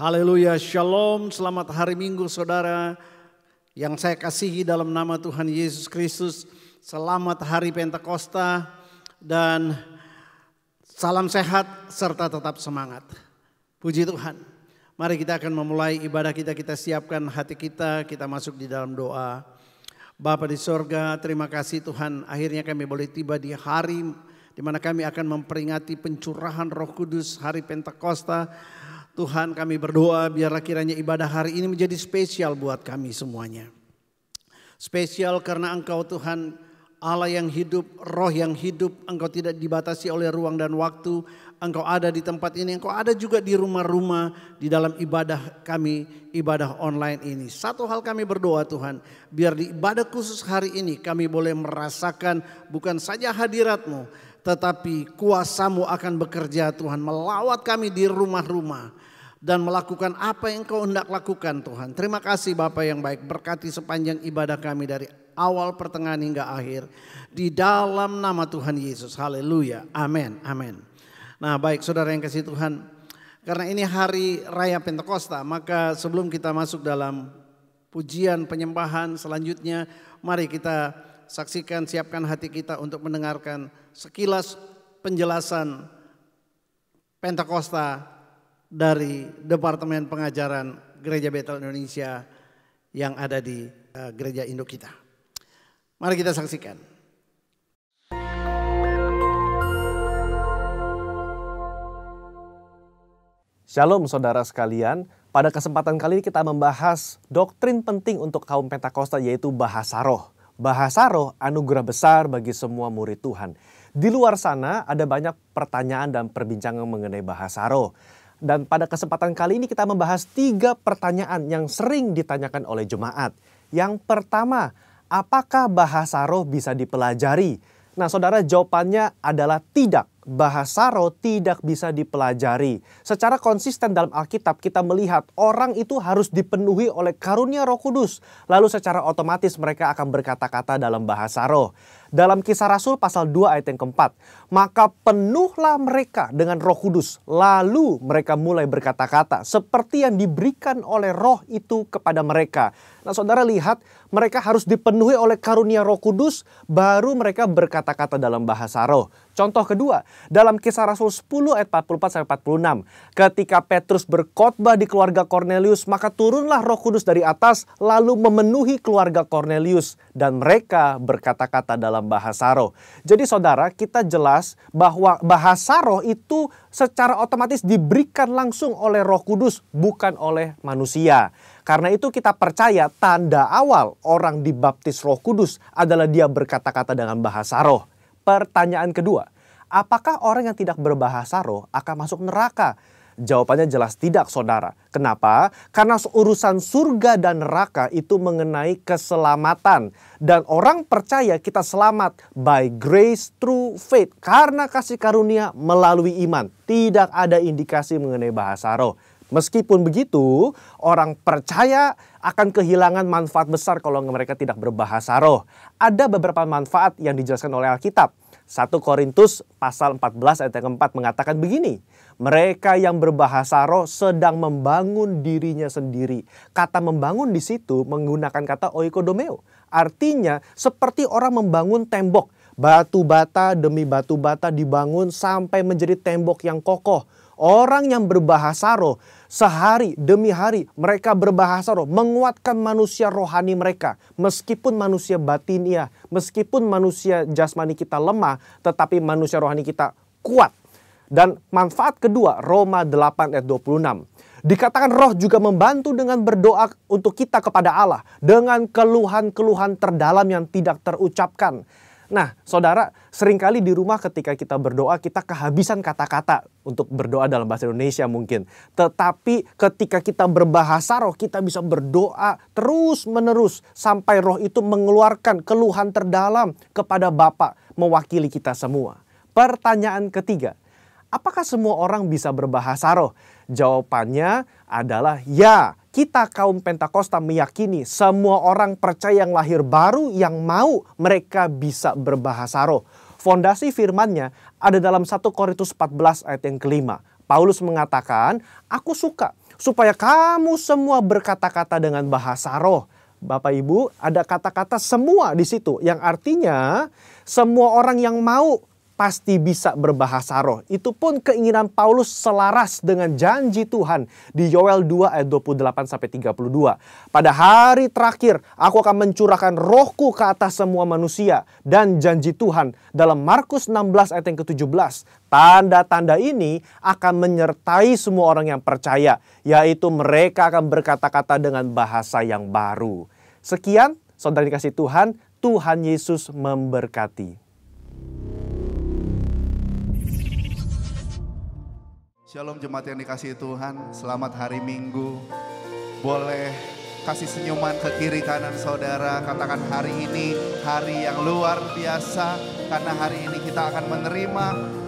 Haleluya, shalom, selamat hari Minggu saudara yang saya kasihi dalam nama Tuhan Yesus Kristus. Selamat hari Pentakosta dan salam sehat serta tetap semangat. Puji Tuhan. Mari kita akan memulai ibadah kita siapkan hati kita masuk di dalam doa. Bapa di sorga, terima kasih Tuhan, akhirnya kami boleh tiba di hari di mana kami akan memperingati pencurahan Roh Kudus, hari Pentakosta. Tuhan, kami berdoa biarlah kiranya ibadah hari ini menjadi spesial buat kami semuanya. Spesial karena Engkau Tuhan Allah yang hidup, Roh yang hidup. Engkau tidak dibatasi oleh ruang dan waktu. Engkau ada di tempat ini, Engkau ada juga di rumah-rumah, di dalam ibadah kami, ibadah online ini. Satu hal kami berdoa Tuhan, biar di ibadah khusus hari ini kami boleh merasakan bukan saja hadirat-Mu, tetapi kuasa-Mu akan bekerja Tuhan, melawat kami di rumah-rumah dan melakukan apa yang Engkau hendak lakukan Tuhan. Terima kasih Bapa yang baik, berkati sepanjang ibadah kami dari awal, pertengahan hingga akhir. Di dalam nama Tuhan Yesus, haleluya, amin, amin. Nah baik saudara yang kasih Tuhan, karena ini hari raya Pentakosta, maka sebelum kita masuk dalam pujian penyembahan selanjutnya, mari kita saksikan, siapkan hati kita untuk mendengarkan sekilas penjelasan Pentakosta dari Departemen Pengajaran Gereja Betel Indonesia yang ada di Gereja Induk kita. Mari kita saksikan. Shalom saudara sekalian, pada kesempatan kali ini kita membahas doktrin penting untuk kaum Pentakosta, yaitu bahasa roh. Bahasa roh anugerah besar bagi semua murid Tuhan. Di luar sana ada banyak pertanyaan dan perbincangan mengenai bahasa roh. Dan pada kesempatan kali ini kita membahas 3 pertanyaan yang sering ditanyakan oleh jemaat. Yang pertama, apakah bahasa roh bisa dipelajari? Nah saudara, jawabannya adalah tidak. Bahasa roh tidak bisa dipelajari. Secara konsisten dalam Alkitab kita melihat orang itu harus dipenuhi oleh karunia Roh Kudus. Lalu secara otomatis mereka akan berkata-kata dalam bahasa roh. Dalam Kisah Rasul pasal 2 ayat yang keempat, maka penuhlah mereka dengan Roh Kudus. Lalu mereka mulai berkata-kata seperti yang diberikan oleh roh itu kepada mereka. Nah saudara lihat, mereka harus dipenuhi oleh karunia Roh Kudus, baru mereka berkata-kata dalam bahasa roh. Contoh kedua, dalam Kisah Rasul 10 ayat 44-46. Ketika Petrus berkhotbah di keluarga Kornelius, maka turunlah Roh Kudus dari atas lalu memenuhi keluarga Kornelius. Dan mereka berkata-kata dalam bahasa roh. Jadi saudara, kita jelas bahwa bahasa roh itu secara otomatis diberikan langsung oleh Roh Kudus, bukan oleh manusia. Karena itu kita percaya tanda awal orang dibaptis Roh Kudus adalah dia berkata-kata dengan bahasa roh. Pertanyaan kedua, apakah orang yang tidak berbahasa roh akan masuk neraka? Jawabannya jelas tidak saudara. Kenapa? Karena urusan surga dan neraka itu mengenai keselamatan. Dan orang percaya kita selamat by grace through faith. Karena kasih karunia melalui iman. Tidak ada indikasi mengenai bahasa roh. Meskipun begitu, orang percaya akan kehilangan manfaat besar kalau mereka tidak berbahasa roh. Ada beberapa manfaat yang dijelaskan oleh Alkitab. 1 Korintus pasal 14 ayat yang keempat mengatakan begini. Mereka yang berbahasa roh sedang membangun dirinya sendiri. Kata membangun di situ menggunakan kata oikodomeo. Artinya seperti orang membangun tembok. Batu bata demi batu bata dibangun sampai menjadi tembok yang kokoh. Orang yang berbahasa roh sehari demi hari mereka berbahasa roh menguatkan manusia rohani mereka. Meskipun manusia batinia, meskipun manusia jasmani kita lemah, tetapi manusia rohani kita kuat. Dan manfaat kedua, Roma 8 ayat 26. Dikatakan roh juga membantu dengan berdoa untuk kita kepada Allah dengan keluhan-keluhan terdalam yang tidak terucapkan. Nah, saudara, seringkali di rumah ketika kita berdoa, kita kehabisan kata-kata untuk berdoa dalam bahasa Indonesia mungkin. Tetapi ketika kita berbahasa roh, kita bisa berdoa terus-menerus sampai roh itu mengeluarkan keluhan terdalam kepada Bapa mewakili kita semua. Pertanyaan ketiga, apakah semua orang bisa berbahasa roh? Jawabannya adalah ya. Kita kaum Pentakosta meyakini semua orang percaya yang lahir baru yang mau mereka bisa berbahasa roh. Fondasi firman-Nya ada dalam 1 Korintus 14 ayat yang kelima. Paulus mengatakan, aku suka supaya kamu semua berkata-kata dengan bahasa roh. Bapak Ibu, ada kata-kata semua di situ yang artinya semua orang yang mau pasti bisa berbahasa roh. Itu pun keinginan Paulus selaras dengan janji Tuhan di Yoel 2 ayat 28-32. Pada hari terakhir aku akan mencurahkan rohku ke atas semua manusia. Dan janji Tuhan dalam Markus 16 ayat yang ke-17. Tanda-tanda ini akan menyertai semua orang yang percaya. Yaitu mereka akan berkata-kata dengan bahasa yang baru. Sekian, saudara dikasih Tuhan, Tuhan Yesus memberkati. Shalom jemaat yang dikasihi Tuhan, selamat hari Minggu. Boleh kasih senyuman ke kiri kanan saudara, katakan hari ini hari yang luar biasa. Karena hari ini kita akan menerima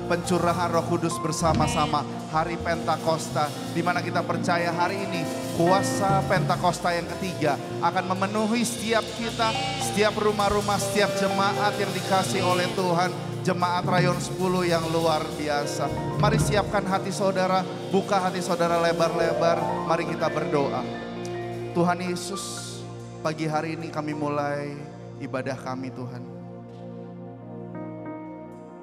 pencurahan Roh Kudus bersama-sama. Hari Pentakosta, di mana kita percaya hari ini kuasa Pentakosta yang ketiga akan memenuhi setiap kita, setiap rumah-rumah, setiap jemaat yang dikasih oleh Tuhan. Jemaat Rayon 10 yang luar biasa. Mari siapkan hati saudara, buka hati saudara lebar-lebar. Mari kita berdoa. Tuhan Yesus, pagi hari ini kami mulai ibadah kami Tuhan.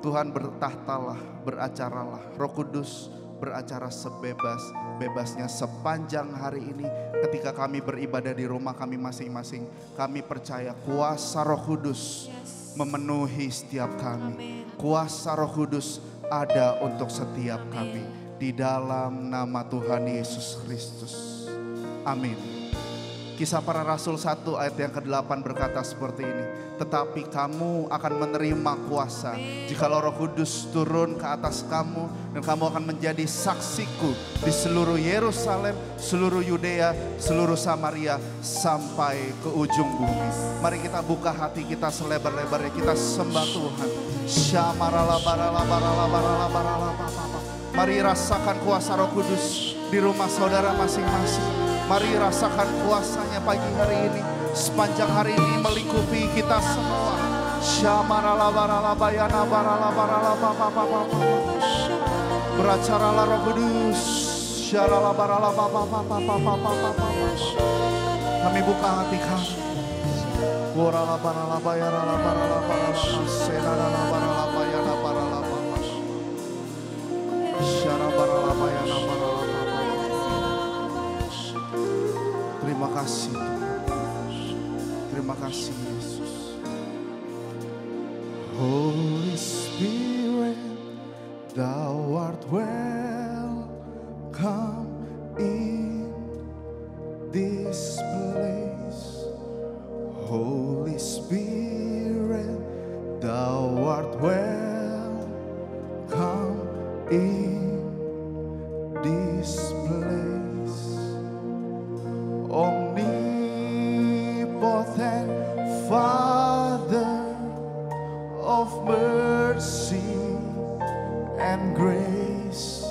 Tuhan bertahtalah, beracaralah. Roh Kudus beracara sebebas-bebasnya sepanjang hari ini. Ketika kami beribadah di rumah kami masing-masing, kami percaya kuasa Roh Kudus memenuhi setiap kami. Kuasa Roh Kudus ada untuk setiap kami. Di dalam nama Tuhan Yesus Kristus. Amin. Kisah Para Rasul 1 ayat yang ke-8 berkata seperti ini. Tetapi kamu akan menerima kuasa jikalau Roh Kudus turun ke atas kamu, dan kamu akan menjadi saksiku di seluruh Yerusalem, seluruh Yudea, seluruh Samaria, sampai ke ujung bumi. Mari kita buka hati kita selebar-lebarnya, kita sembah Tuhan. Mari rasakan kuasa Roh Kudus di rumah saudara masing-masing. Mari rasakan kuasanya pagi hari ini. Sepanjang hari ini melingkupi kita semua. Beracaralah Roh Kudus. Kami buka hati kami. Terima kasih Tuhan. Terima kasih Yesus. Holy Spirit, Thou art welcome in this place. Holy Spirit, Thou art welcome in this place. Omnipotent Father of mercy and grace,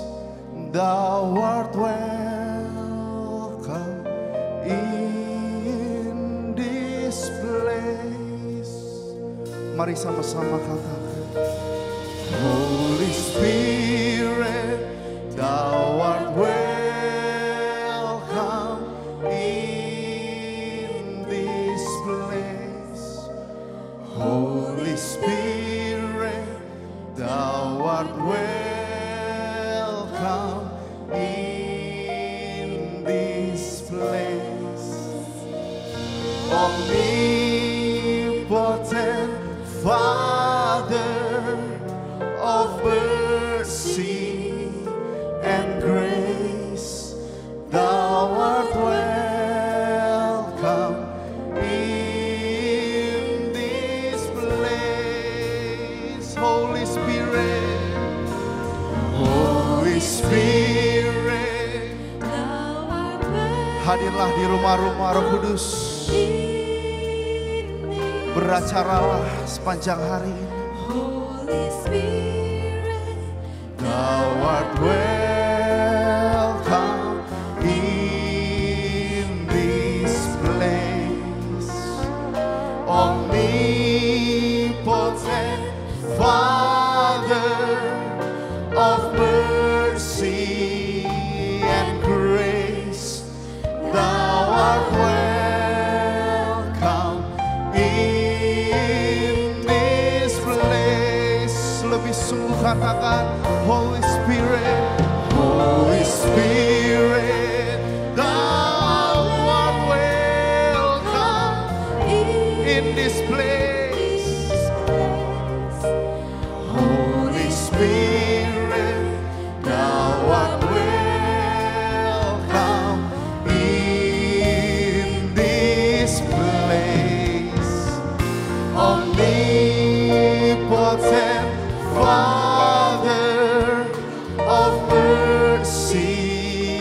Thou art welcome in this place. Mari sama-sama katakan, Holy Spirit, Thou art welcome in this place. Holy Spirit, Thou art welcome in this place. Omnipotent Father of mercy and grace, Thou art welcome in this place. Holy Spirit, Holy Spirit, hadirlah di rumah-rumah Roh Kudus. Beracaralah sepanjang hari ini. Thou art welcome in this place. Omnipotent Father of mercy and grace, katakan, Holy Spirit, Holy Spirit, Thou art welcome in this place. Holy Spirit, Thou art welcome in this place. Omnipotent Father of mercy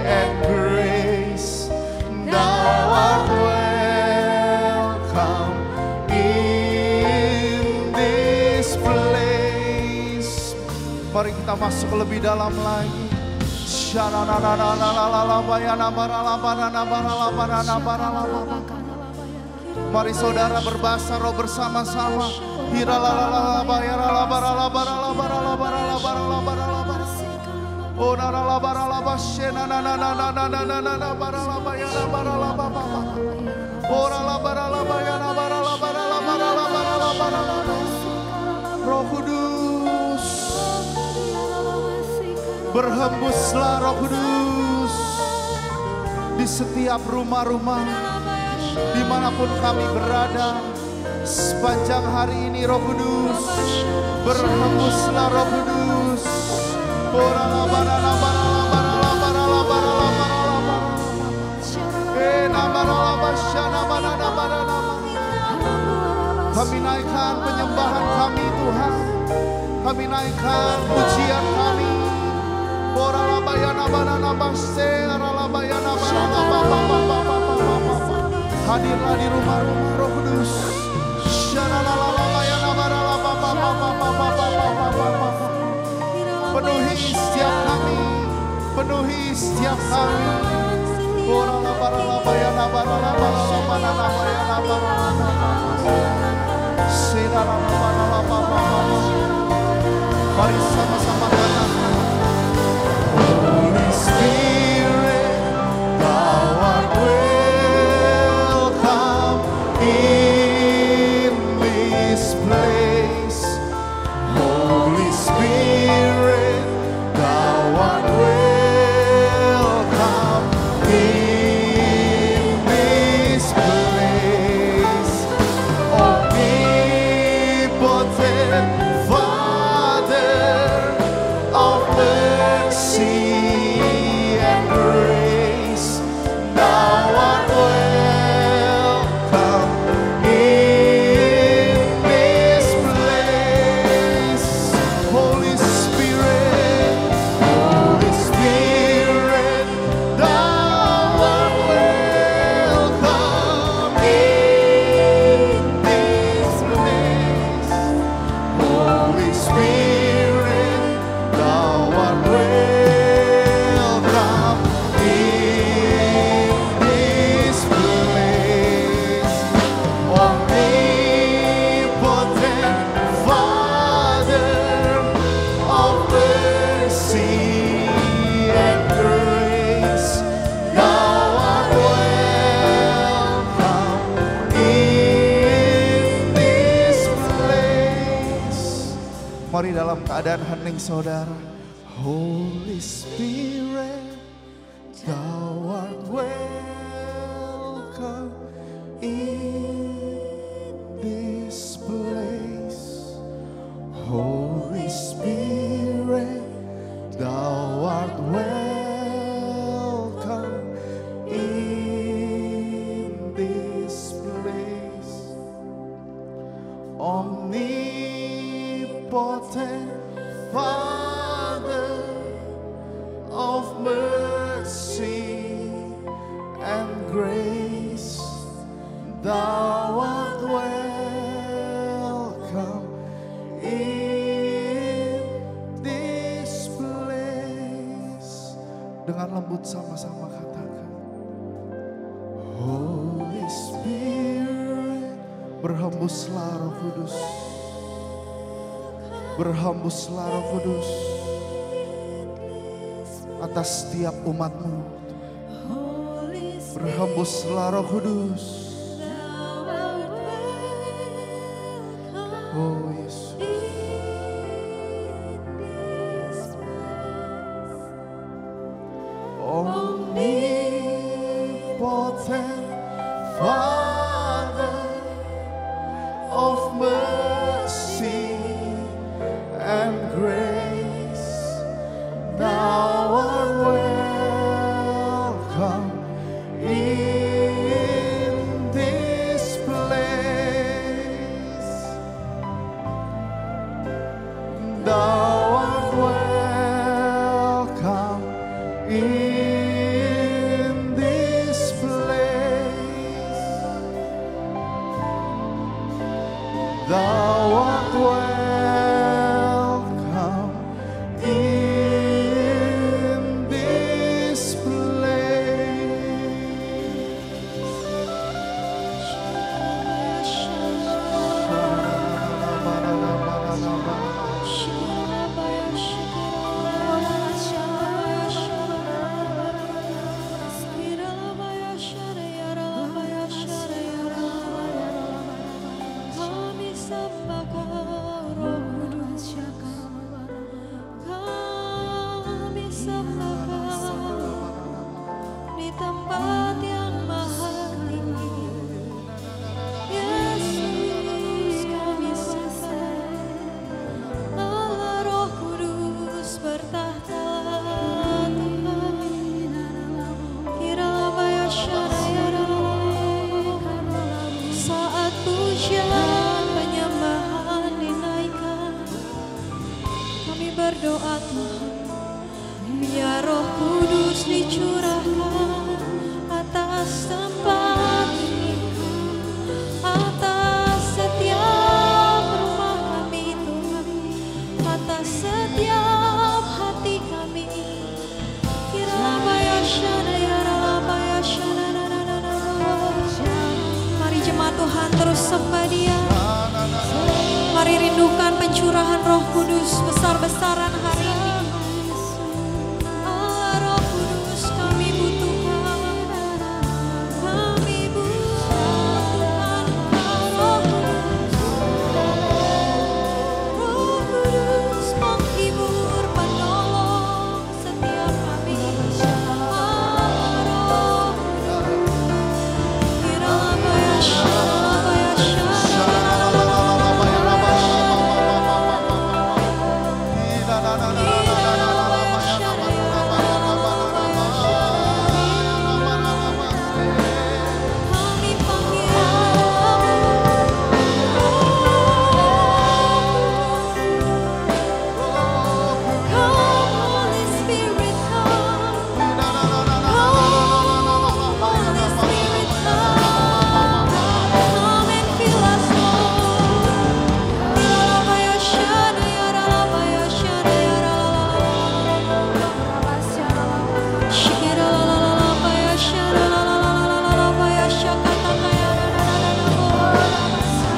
and grace, Thou art welcome in this place. Mari kita masuk lebih dalam lagi. Mari saudara berbahasa roh bersama-sama. Roh Kudus, berhembuslah Roh Kudus di setiap rumah-rumah, dimanapun kami berada. Sepanjang hari ini Roh Kudus, berhembuslah Roh Kudus. Kami naikkan penyembahan kami Tuhan, kami naikkan pujian kami. Hadirlah di rumah-rumah Roh Kudus. Penuhi setiap kami, penuhi setiap kami. Mari sama-sama katakan, Holy Spirit, Thou art welcome in this place. Holy Spirit, Thou art welcome in this place. Omnipotent Father of mercy and grace, Thou art welcome in this place. Holy Spirit, Holy Spirit, Thou art welcome in this place. Holy Spirit, Thou art welcome in this place. Omnipotent Father of mercy and grace, Thou art welcome in this place. Mari dalam keadaan hening saudara. Holy Spirit, Thou art welcome in this place. Holy Spirit, Thou art welcome in this place. Omnipotent Father of mercy and grace, Thou art welcome in this place. Dengan lembut sama-sama katakan, Holy Spirit, berhembuslah Roh Kudus. Berhembuslah Roh Kudus atas setiap umat-Mu. Berhembuslah Roh Kudus. Oh Yesus. and Father of mercy and grace, thou art welcome in this place. Thou art welcome in this place. Thou art welcome in this Kami sembah Kau, Roh Kudus. Kami sembah Kau di tempat yang maha tinggi. Yesus, kami sembah. Allah Roh Kudus bertahta Tuhan. Kirabaya syarayara. Saat pujian penyembahan dinaikkan, kami berdoa Tuhan, biar Roh Kudus dicurahkan atas tempat ini, atas setiap rumah kami Tuhan, atas setiap hati kami. Kirabaya syarayara, syarayara. Mari jemaat Tuhan terus sembah Dia. Mari rindukan pencurahan Roh Kudus besar-besaran hari ini. Allah Roh Kudus kami butuhkan. Kami butuhkan Roh Kudus. Roh Kudus menghibur, penolong setiap kami. Allah Roh Kudus. Kirabaya syarabaya syarabaya. Kami panggil Come Holy Spirit come. Holy Spirit come. Come and fill us Lord. Kirabaya syarayara, syarayara. Shikirabaya syarayara, syakatakaya.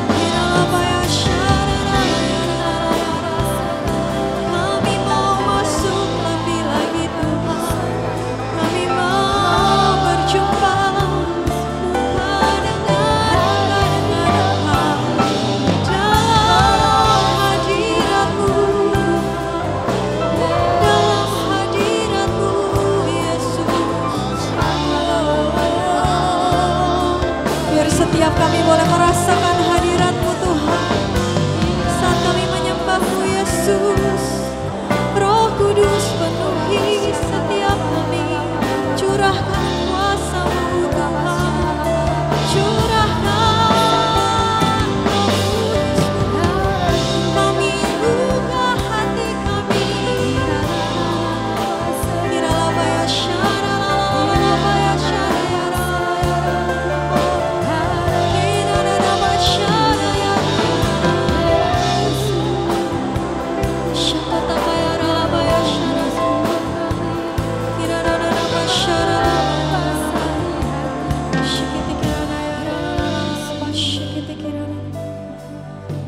Kirabaya syarayara. Kami mau masuk lebih lagi Tuhan. Kami mau berjumpa muka dengan Engkau dalam hadirat-Mu, dalam hadirat-Mu Yesus. Biar setiap kami boleh merasakan hadirat-Mu Tuhan saat kami menyembah-Mu Yesus. Roh Kudus penuhi setiap kami. Curahkan kuasa-Mu Tuhan. Curahkan Roh Kudus. Kami buka hati kami. Kiralabaya syaralabaya syarayara. Kiralabaya syarayara. Syakatakaya ralabaya syarayara. Kiralabaya syarayara.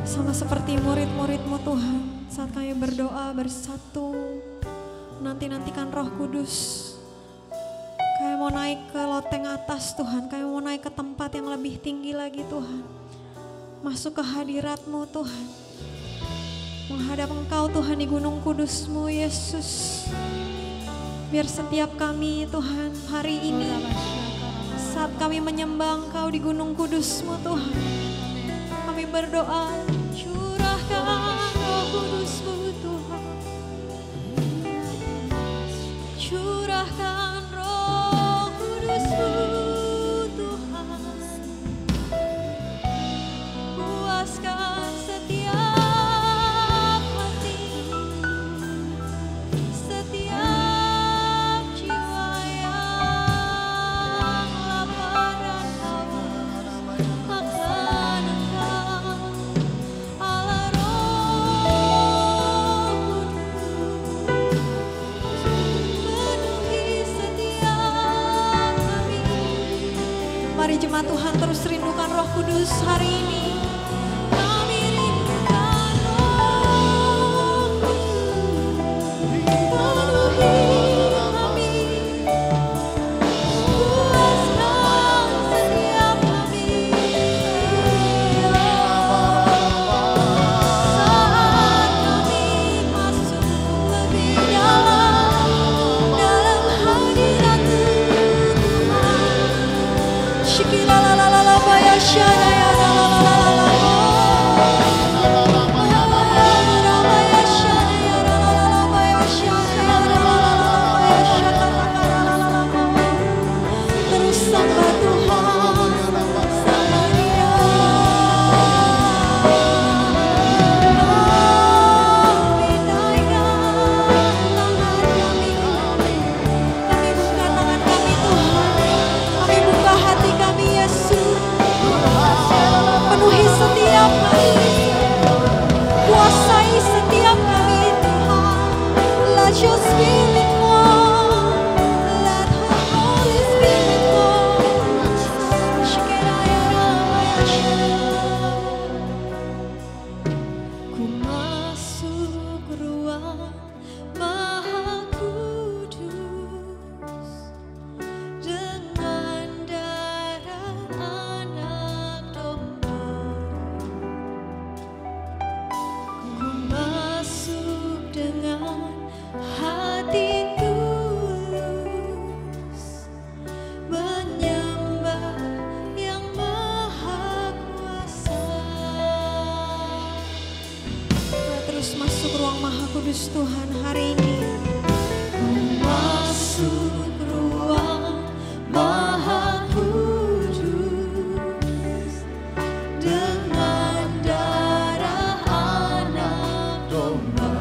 Sama seperti murid-murid-Mu Tuhan, saat kami berdoa bersatu, nanti-nantikan Roh Kudus. Kami mau naik ke loteng atas Tuhan, kami mau naik ke tempat yang lebih tinggi lagi Tuhan. Masuk ke hadirat-Mu Tuhan. Menghadap Engkau Tuhan di gunung kudus-Mu Yesus. Biar setiap kami Tuhan hari ini Saat kami menyembah Engkau di gunung kudus-Mu Tuhan, kami berdoa, curahkan Roh Kudus-Mu Tuhan. Curahkan Roh Kudus-Mu Tuhan. Puaskan setiap hati, setiap jiwa yang lapar dan haus akan Engkau, Allah Roh Kudus. Penuhi setiap kami. Mari jemaat Tuhan terus rindukan Roh Kudus hari ini. Kami rindukan Roh Kudus. Penuhi kami. Puaskan setiap kami. Saat kami masuk lebih dalam hadirat-Mu Tuhan. Shikilalalala shadaya terus sembah Tuhan, sembah Dia. Kami naikkan tangan kami, kami buka tangan kami Tuhan, kami buka hati kami Yesus. Penuhi setiap kami, kuasai setiap kami Tuhan. Let your spirit fall, let her Holy Spirit fall. Ku masuk ruang Maha Kudus dengan darah anak domba. Ku masuk dengan hati tulus, menyembah yang Maha Kuasa. Kita terus masuk ruang Maha Kudus Tuhan hari ini. Ku masuk ruang Maha Kudus dengan darah anak domba.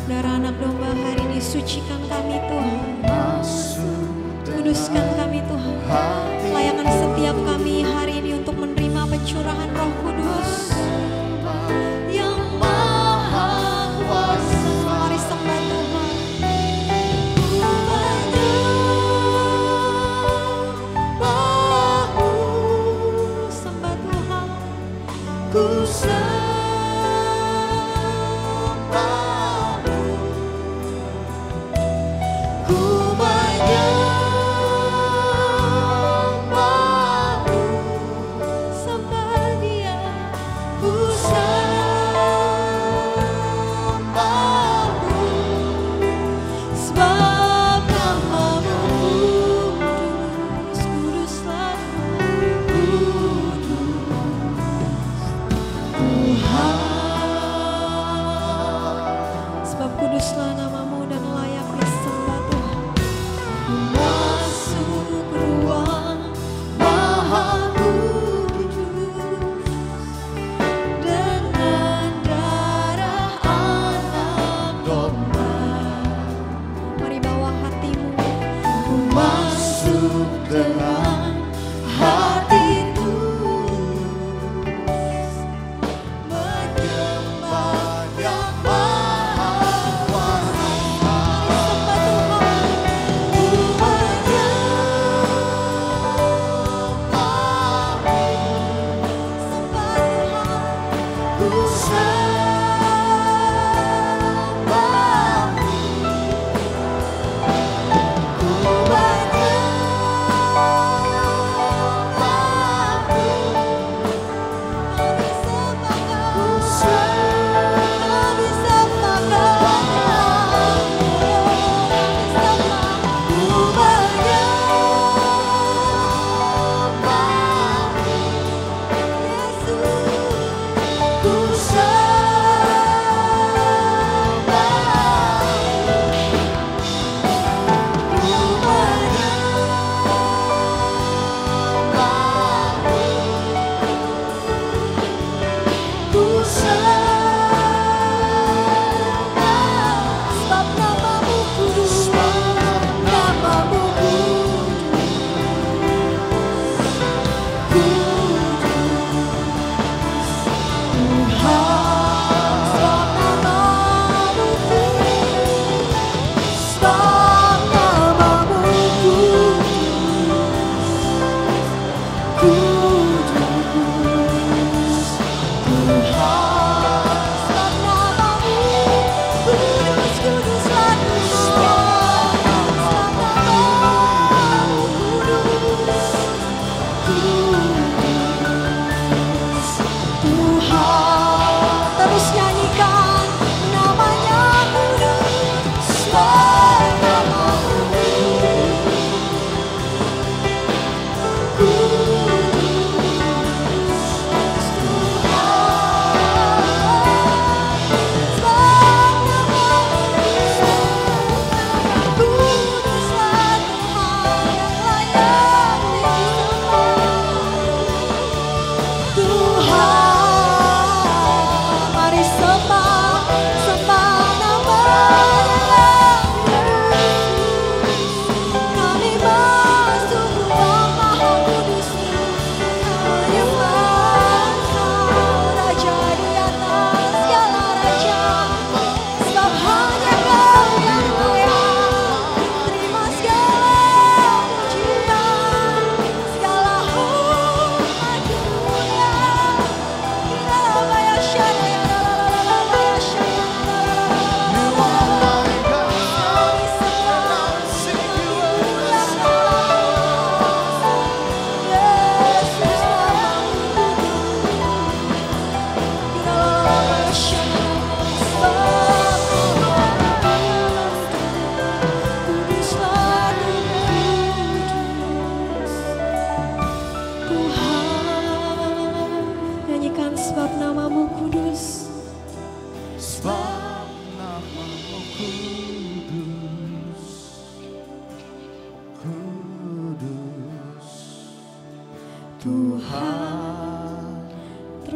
Darah anak domba hari ini sucikan kami Tuhan. Kuduskan kami Tuhan. Layakan setiap kami hari ini untuk menerima pencurahan Roh Kudus yang Maha Kuasa. Mari sembah Tuhan. Ku menyembah-Mu, sembah Tuhan. Ku sembah-Mu, ku menyembah-Mu, sembah Dia. Ku sembah-Mu, sebab nama-Mu kudus, kuduslah Tuhan. Sebab kuduslah nama-Mu dan layak disembah Tuhan. Ku masuk ruang Maha Kudus dengan darah anak domba. Mari bawa hatimu. Ku masuk dengan hati tulus, menyembah yang Maha Kuasa.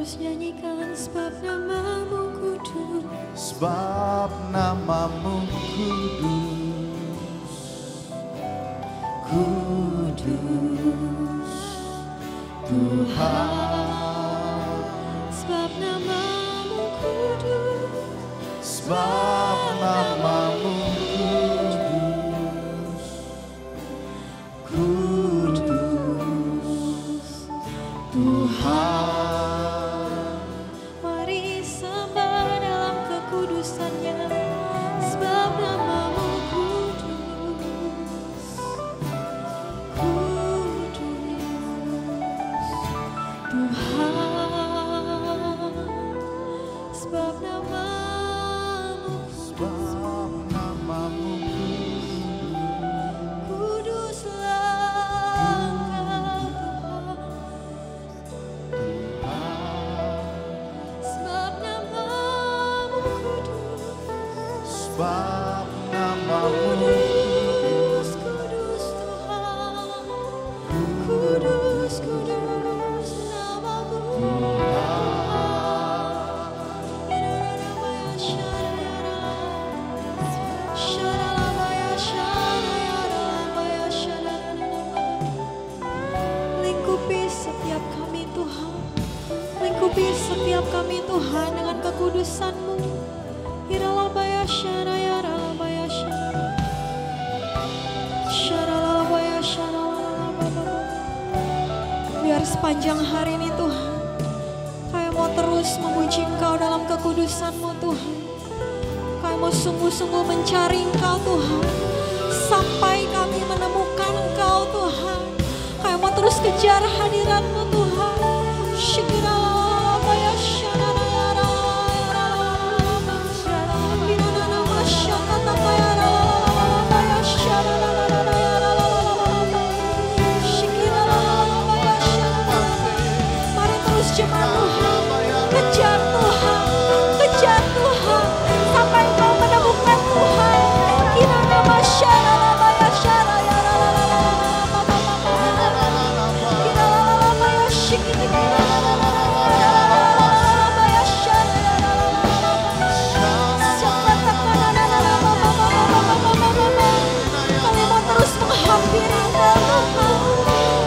terus nyanyikan sebab namamu kudus. Sebab namamu kudus, kudus Tuhan. Sebab namamu kudus. Sebab namamu kudus, kudus Tuhan. Mari sembah dalam kekudusannya. Sebab namamu kudus. Kudus Tuhan. Sebab namamu kudus. Sebab namamu Kuduslah Engkau Tuhan. Sebab namamu kudus. sebab namamu Kudus, kudus Tuhan. Kudus, kudus namamu Lingkupi setiap kami Tuhan. Lingkupi setiap kami Tuhan dengan kekudusan-Mu. Iralabaya syaraya ralabaya syaraya. Syaralabaya syaralabaya. Biar sepanjang hari ini Tuhan, kami mau terus memuji Engkau dalam kekudusan-Mu Tuhan. Kami mau sungguh-sungguh mencari Engkau Tuhan, sampai kami menemukan Engkau Tuhan. Kami mau terus kejar hadirat-Mu Tuhan. Syikiralabaya syaraya ralabaya binanama syakatakaya ralabaya syaraya ralabaya syikiralabaya syaraya. Mari terus jemaat Tuhan, kejar Tuhan, kejar Tuhan, sampai kau menemukan Tuhan. Binanama syaraya syaraya ralabaya syikiralabaya kami mau terus menghampiri Engkau Tuhan.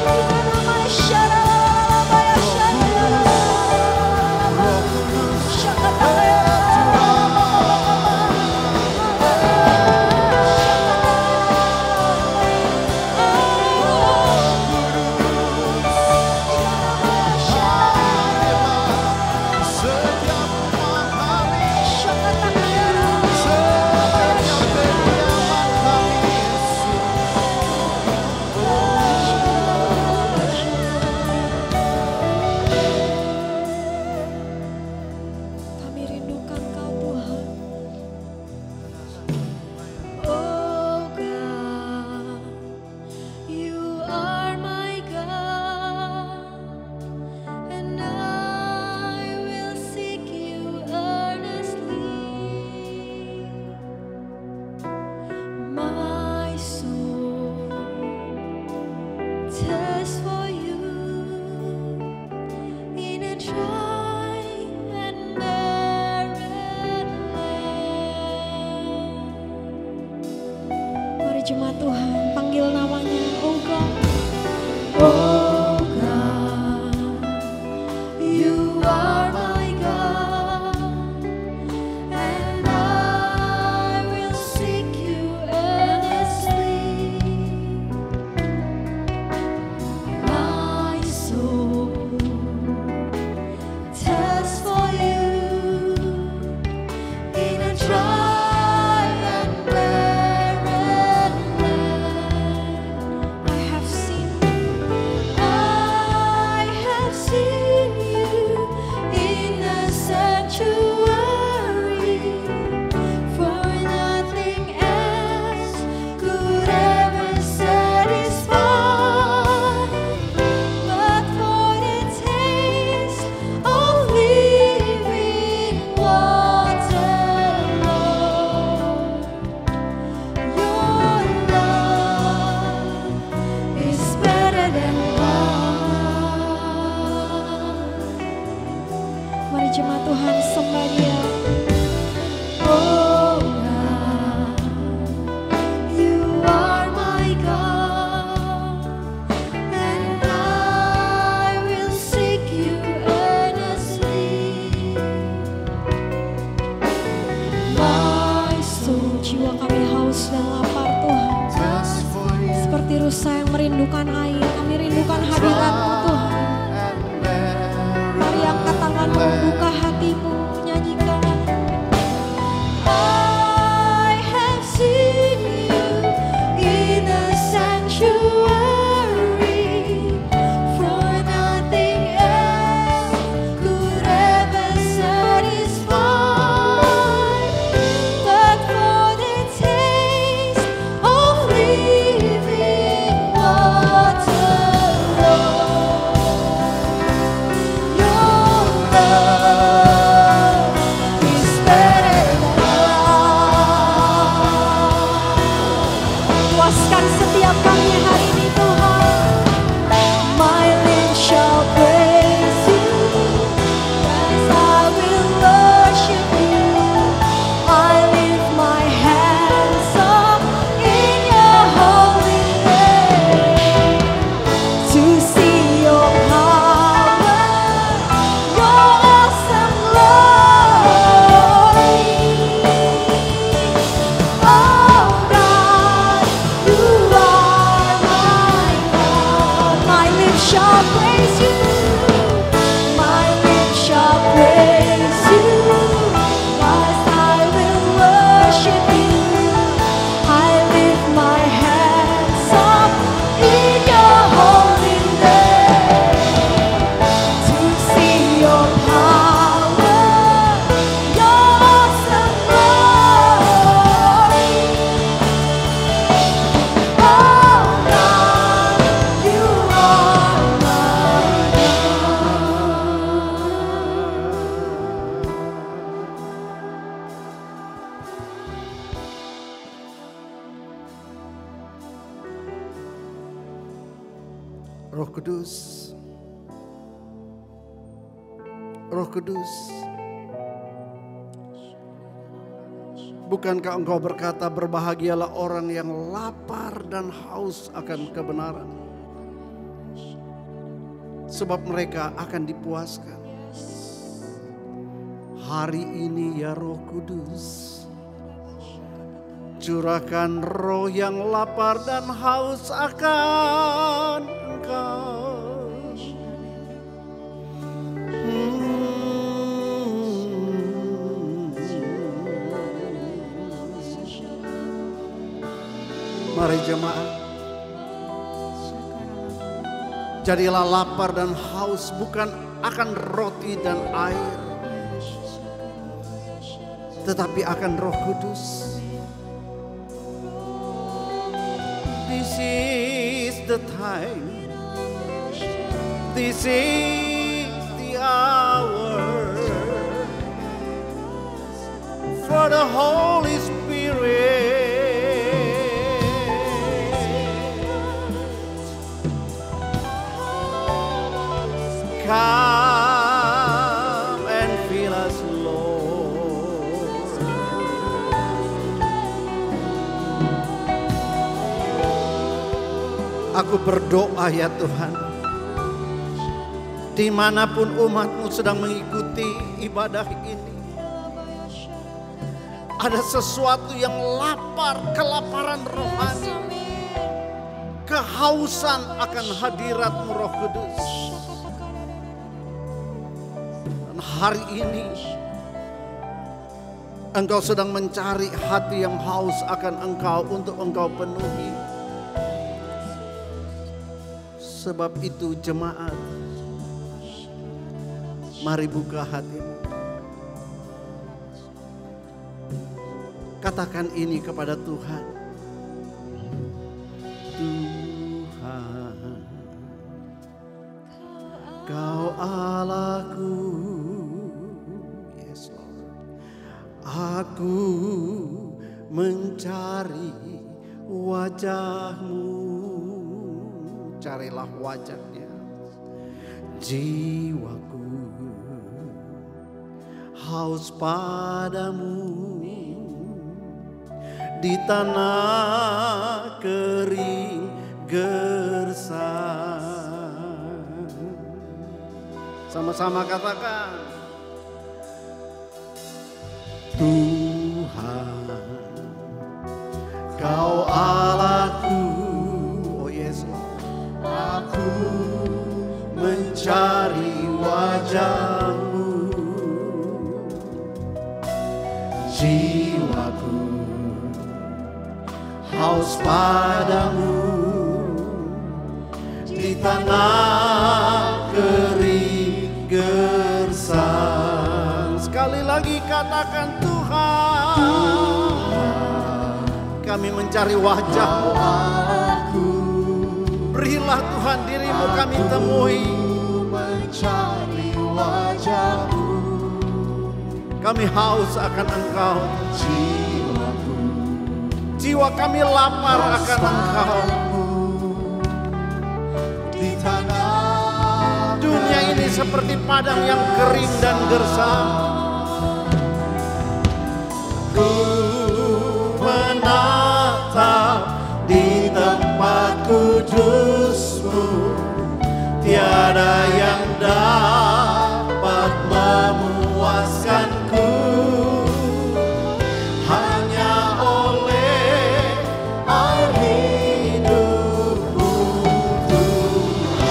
Binanama syaraya syakatakaya kami rindukan Kau Tuhan. Oh God, You are my God, and I will seek You earnestly. My soul thirsts for You in a dry and barren land. Mari jemaat Tuhan, panggil namanya. Oh God, oh God, You are my God, and I will seek You earnestly. My soul thirsts for You in a dry and barren land. I have seen jiwa kami haus dan lapar Tuhan. Just for you. Seperti rusa yang merindukan air, kami rindukan hadirat-Mu Tuhan. Mari angkat tanganmu, buka hatimu, nyanyikan. I have seen you in a sanctuary, for nothing else could ever satisfy, but for the taste of living water, your love is better than life. Puaskan setiap kami hari ini Tuhan. My lips shall praise you, yes I will worship you. I lift my hands up in your holy name, to see your power, your awesome glory. Oh God, you are my God. My lips shall praise you. My lips shall praise you. Yes, I will worship you. I lift my hands up in your holy name, to see your power, your awesome glory. Oh God, you are my Roh Kudus, Roh Kudus, bukankah Engkau berkata, berbahagialah orang yang lapar dan haus akan kebenaran, sebab mereka akan dipuaskan. Hari ini ya Roh Kudus, curahkan roh yang lapar dan haus akan Engkau. Mari jemaat, jadilah lapar dan haus bukan akan roti dan air, tetapi akan Roh Kudus. This is the time, this is the hour for the Holy Spirit. Come and fill us, Lord. Aku berdoa ya Tuhan, dimanapun umat-Mu sedang mengikuti ibadah ini, ada sesuatu yang lapar, kelaparan rohani, kehausan akan hadirat-Mu Roh Kudus. Dan hari ini Engkau sedang mencari hati yang haus akan Engkau untuk Engkau penuhi. Sebab itu jemaat, mari buka hatimu. Katakan ini kepada Tuhan. Tuhan, Kau Allahku, yes Lord. Aku mencari wajah-Mu. Carilah wajahnya. Jiwaku haus padamu, di tanah kering gersang. Sama-sama katakan, Tuhan, Kau Allahku, oh Yesus. Aku mencari wajah-Mu, jiwaku haus padamu di tanah kering gersang. Sekali lagi katakan Tuhan, kami mencari wajah-Mu. Berilah Tuhan diri-Mu kami temui. Mencari wajah-Mu, kami haus akan Engkau. Jiwa kami lapar akan Engkau. Di tanah dunia ini seperti padang yang kering dan gersang. Ku menatap di tempat kudus-Mu, tiada yang dapat memuaskanku. Hanya oleh air hidupmu Tuhan,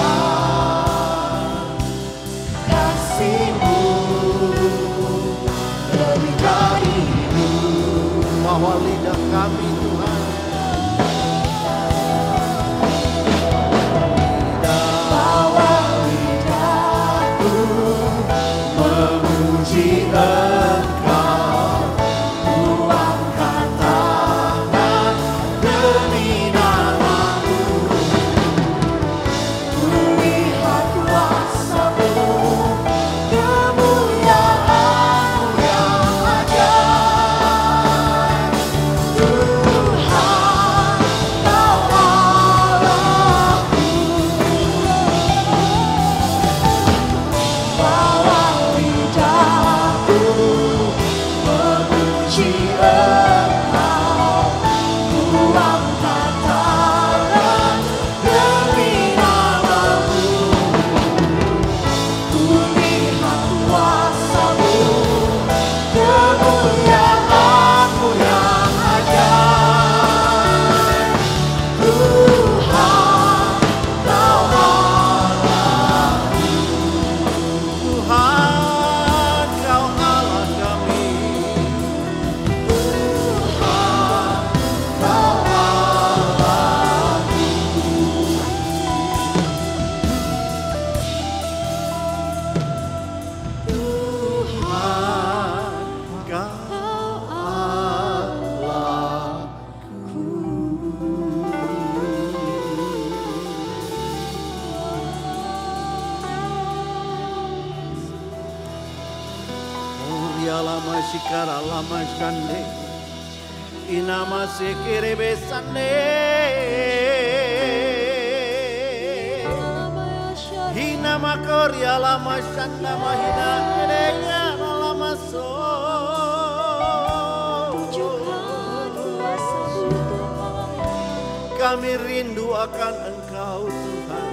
kasih-Mu lebih dari hidup. Bawa lidah kami Tuhan, Shikara lama shande, inama sekere besande, hinama korea lama shanda mahina kerenya lama so. Kami rindu akan Engkau Tuhan,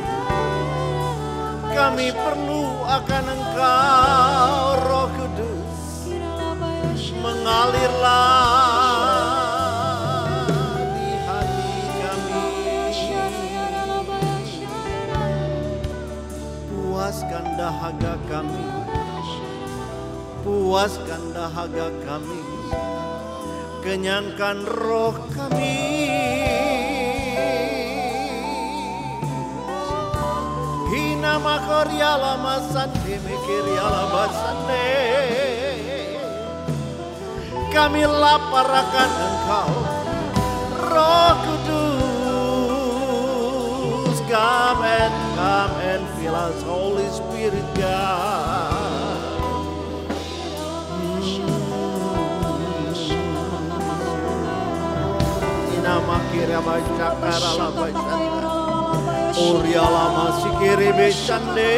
kami perlu akan Engkau Roh Kudus. Mengalirlah di hati kami, puaskan dahaga kami, puaskan dahaga kami, kenyangkan roh kami. Hina makoriala masande mekiriala basande. Kami lapar akan Engkau, Roh Kudus. Come and fill us, Holy Spirit God. Inama kira baca karala baca, Uriala masih kiri besande.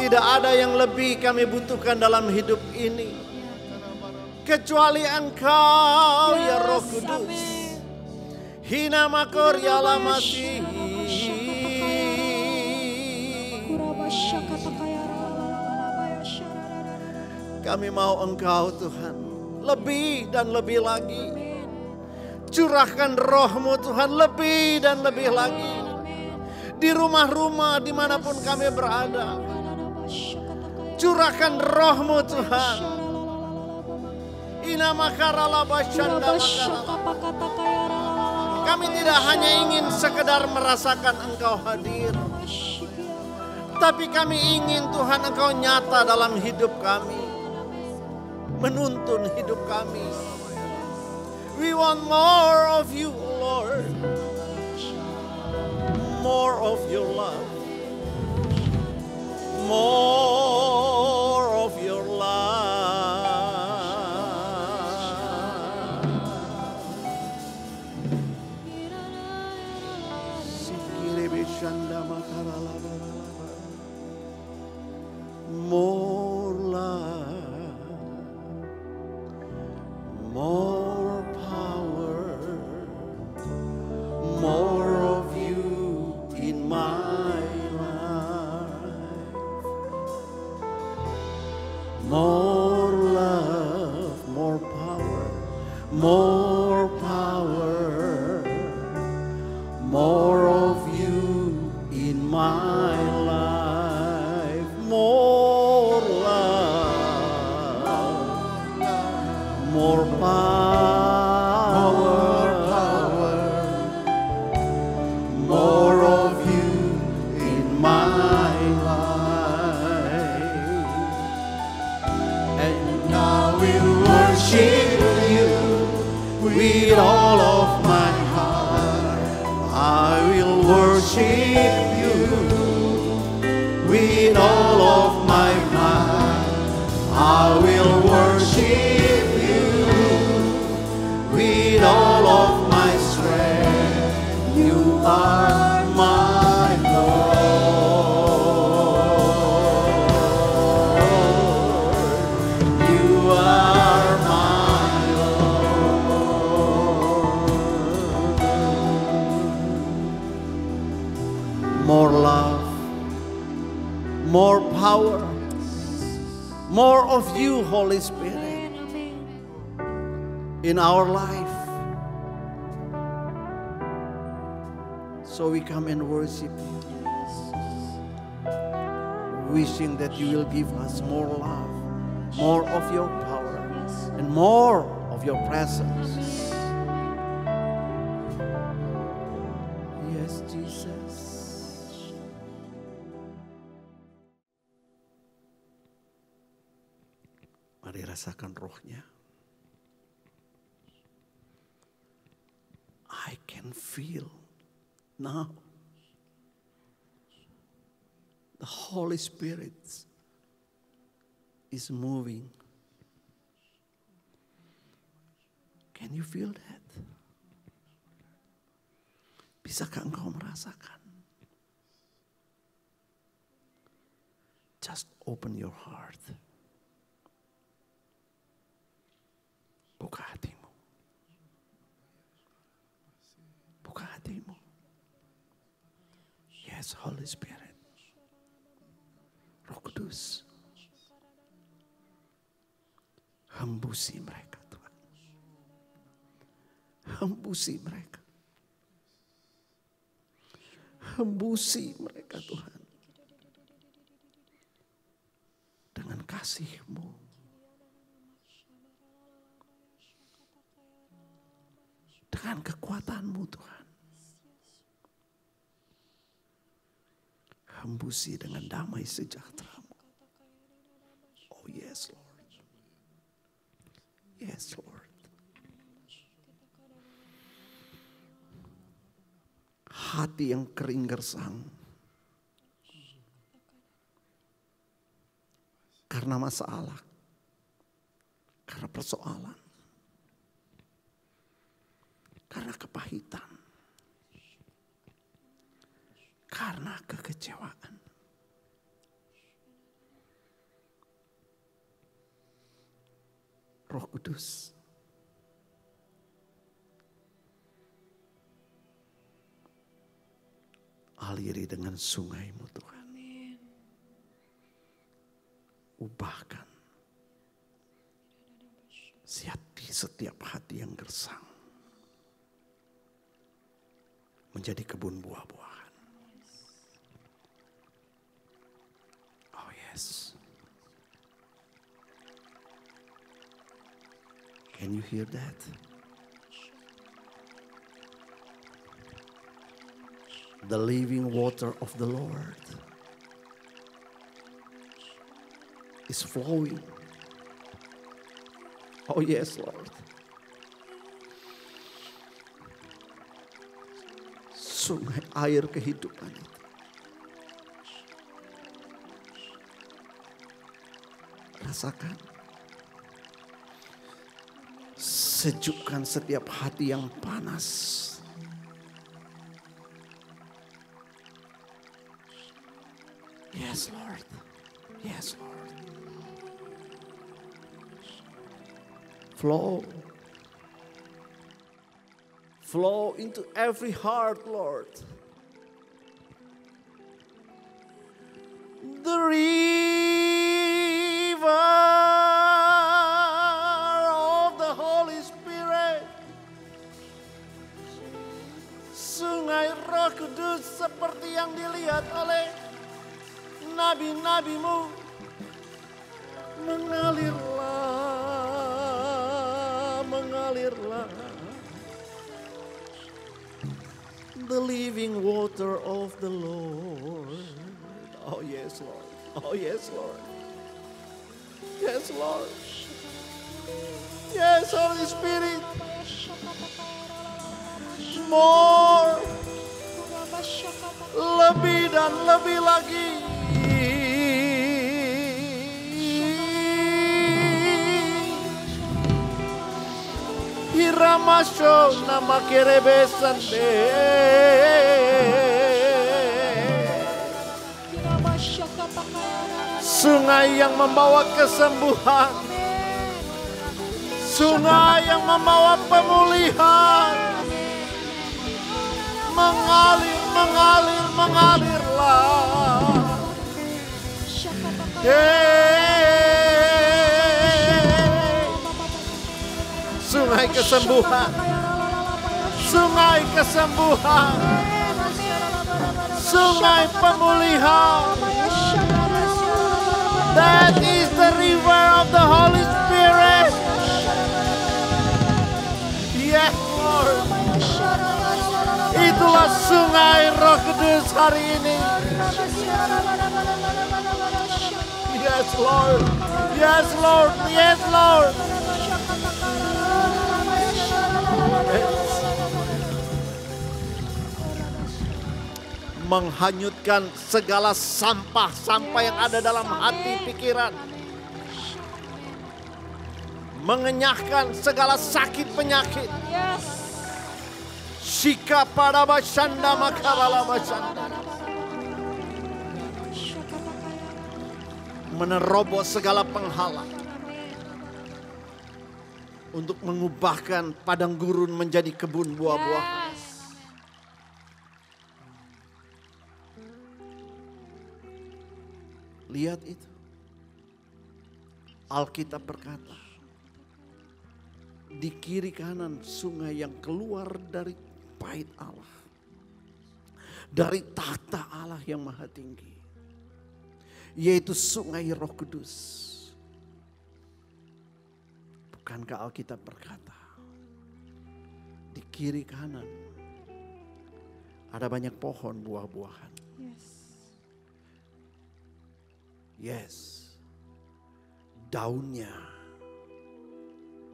Tidak ada yang lebih kami butuhkan dalam hidup ini kecuali Engkau ya Roh Kudus. Hina makor ya masih Kami mau Engkau Tuhan, lebih dan lebih lagi. Curahkan roh-Mu Tuhan, lebih dan lebih lagi. Di rumah-rumah dimanapun kami berada. Curahkan roh-Mu Tuhan. Kami tidak hanya ingin sekedar merasakan Engkau hadir, tapi kami ingin Tuhan Engkau nyata dalam hidup kami, menuntun hidup kami. We want more of you, Lord. More of your love. More of your love. More love, more power, more of you in my life. More love, more power, more power, more of you in my life. More love, more power, more of you in my life. And I will worship you with all of my heart. I will worship you with all of my mind. I will worship you with all of my strength. You are my Lord. You are my Lord. More love, more power, more of you, Holy Spirit, in our life. So we come and worship you, wishing that you will give us more love, more of your power, and more of your presence. Yes, Jesus. Mari rasakan rohnya. I can feel now the Holy Spirit is moving. Can you feel that? Bisakah engkau merasakan? Just open your heart. Buka hatimu. Buka hatimu. Yes, Holy Spirit. Roh Kudus. Hembusi mereka, Tuhan. Hembusi mereka. Hembusi mereka, Tuhan. Dengan kasih-Mu. Dengan kekuatan-Mu, Tuhan. Hembusi dengan damai sejahtera-Mu. Oh yes, Lord. Yes, Lord. Hati yang kering gersang. Karena masalah. Karena persoalan. Karena kepahitan. Karena kekecewaan. Roh Kudus, aliri dengan sungai-Mu, Tuhan. ubahkan setiap hati yang gersang menjadi kebun buah-buahan. Oh yes. Can you hear that? The living water of the Lord is flowing. Oh yes, Lord. Sungai air kehidupan itu rasakan. Sejukkan setiap hati yang panas. Yes, Lord. Yes, Lord. Flow into every heart, Lord. The river of the Holy Spirit. Sungai Roh Kudus seperti yang dilihat oleh nabi-nabimu. Mengalirlah. The living water of the Lord. Oh yes, Lord. Oh yes, Lord. Yes, Lord. Yes, Holy Spirit. More. Lebih dan lebih lagi. Hiramasho nama kerebesande. Sungai yang membawa kesembuhan. Sungai yang membawa pemulihan. Mengalirlah. Sungai kesembuhan. Sungai kesembuhan. Sungai pemulihan. That is the river of the Holy Spirit. Yes, Lord. Itulah sungai Roh Kudus hari ini. Yes, Lord. Yes, Lord. Yes, Lord. Menghanyutkan segala sampah-sampah yang ada dalam hati pikiran. Mengenyahkan segala sakit penyakit. Shika pada bashanda makalala bashanda. Menerobos segala penghalang. Untuk mengubahkan padang gurun menjadi kebun buah-buahan. Lihat itu. Alkitab berkata, di kiri kanan sungai yang keluar dari bait Allah. Dari tahta Allah yang maha tinggi. Yaitu sungai Roh Kudus. Bukankah Alkitab berkata, di kiri kanan ada banyak pohon buah-buahan. Yes. Daunnya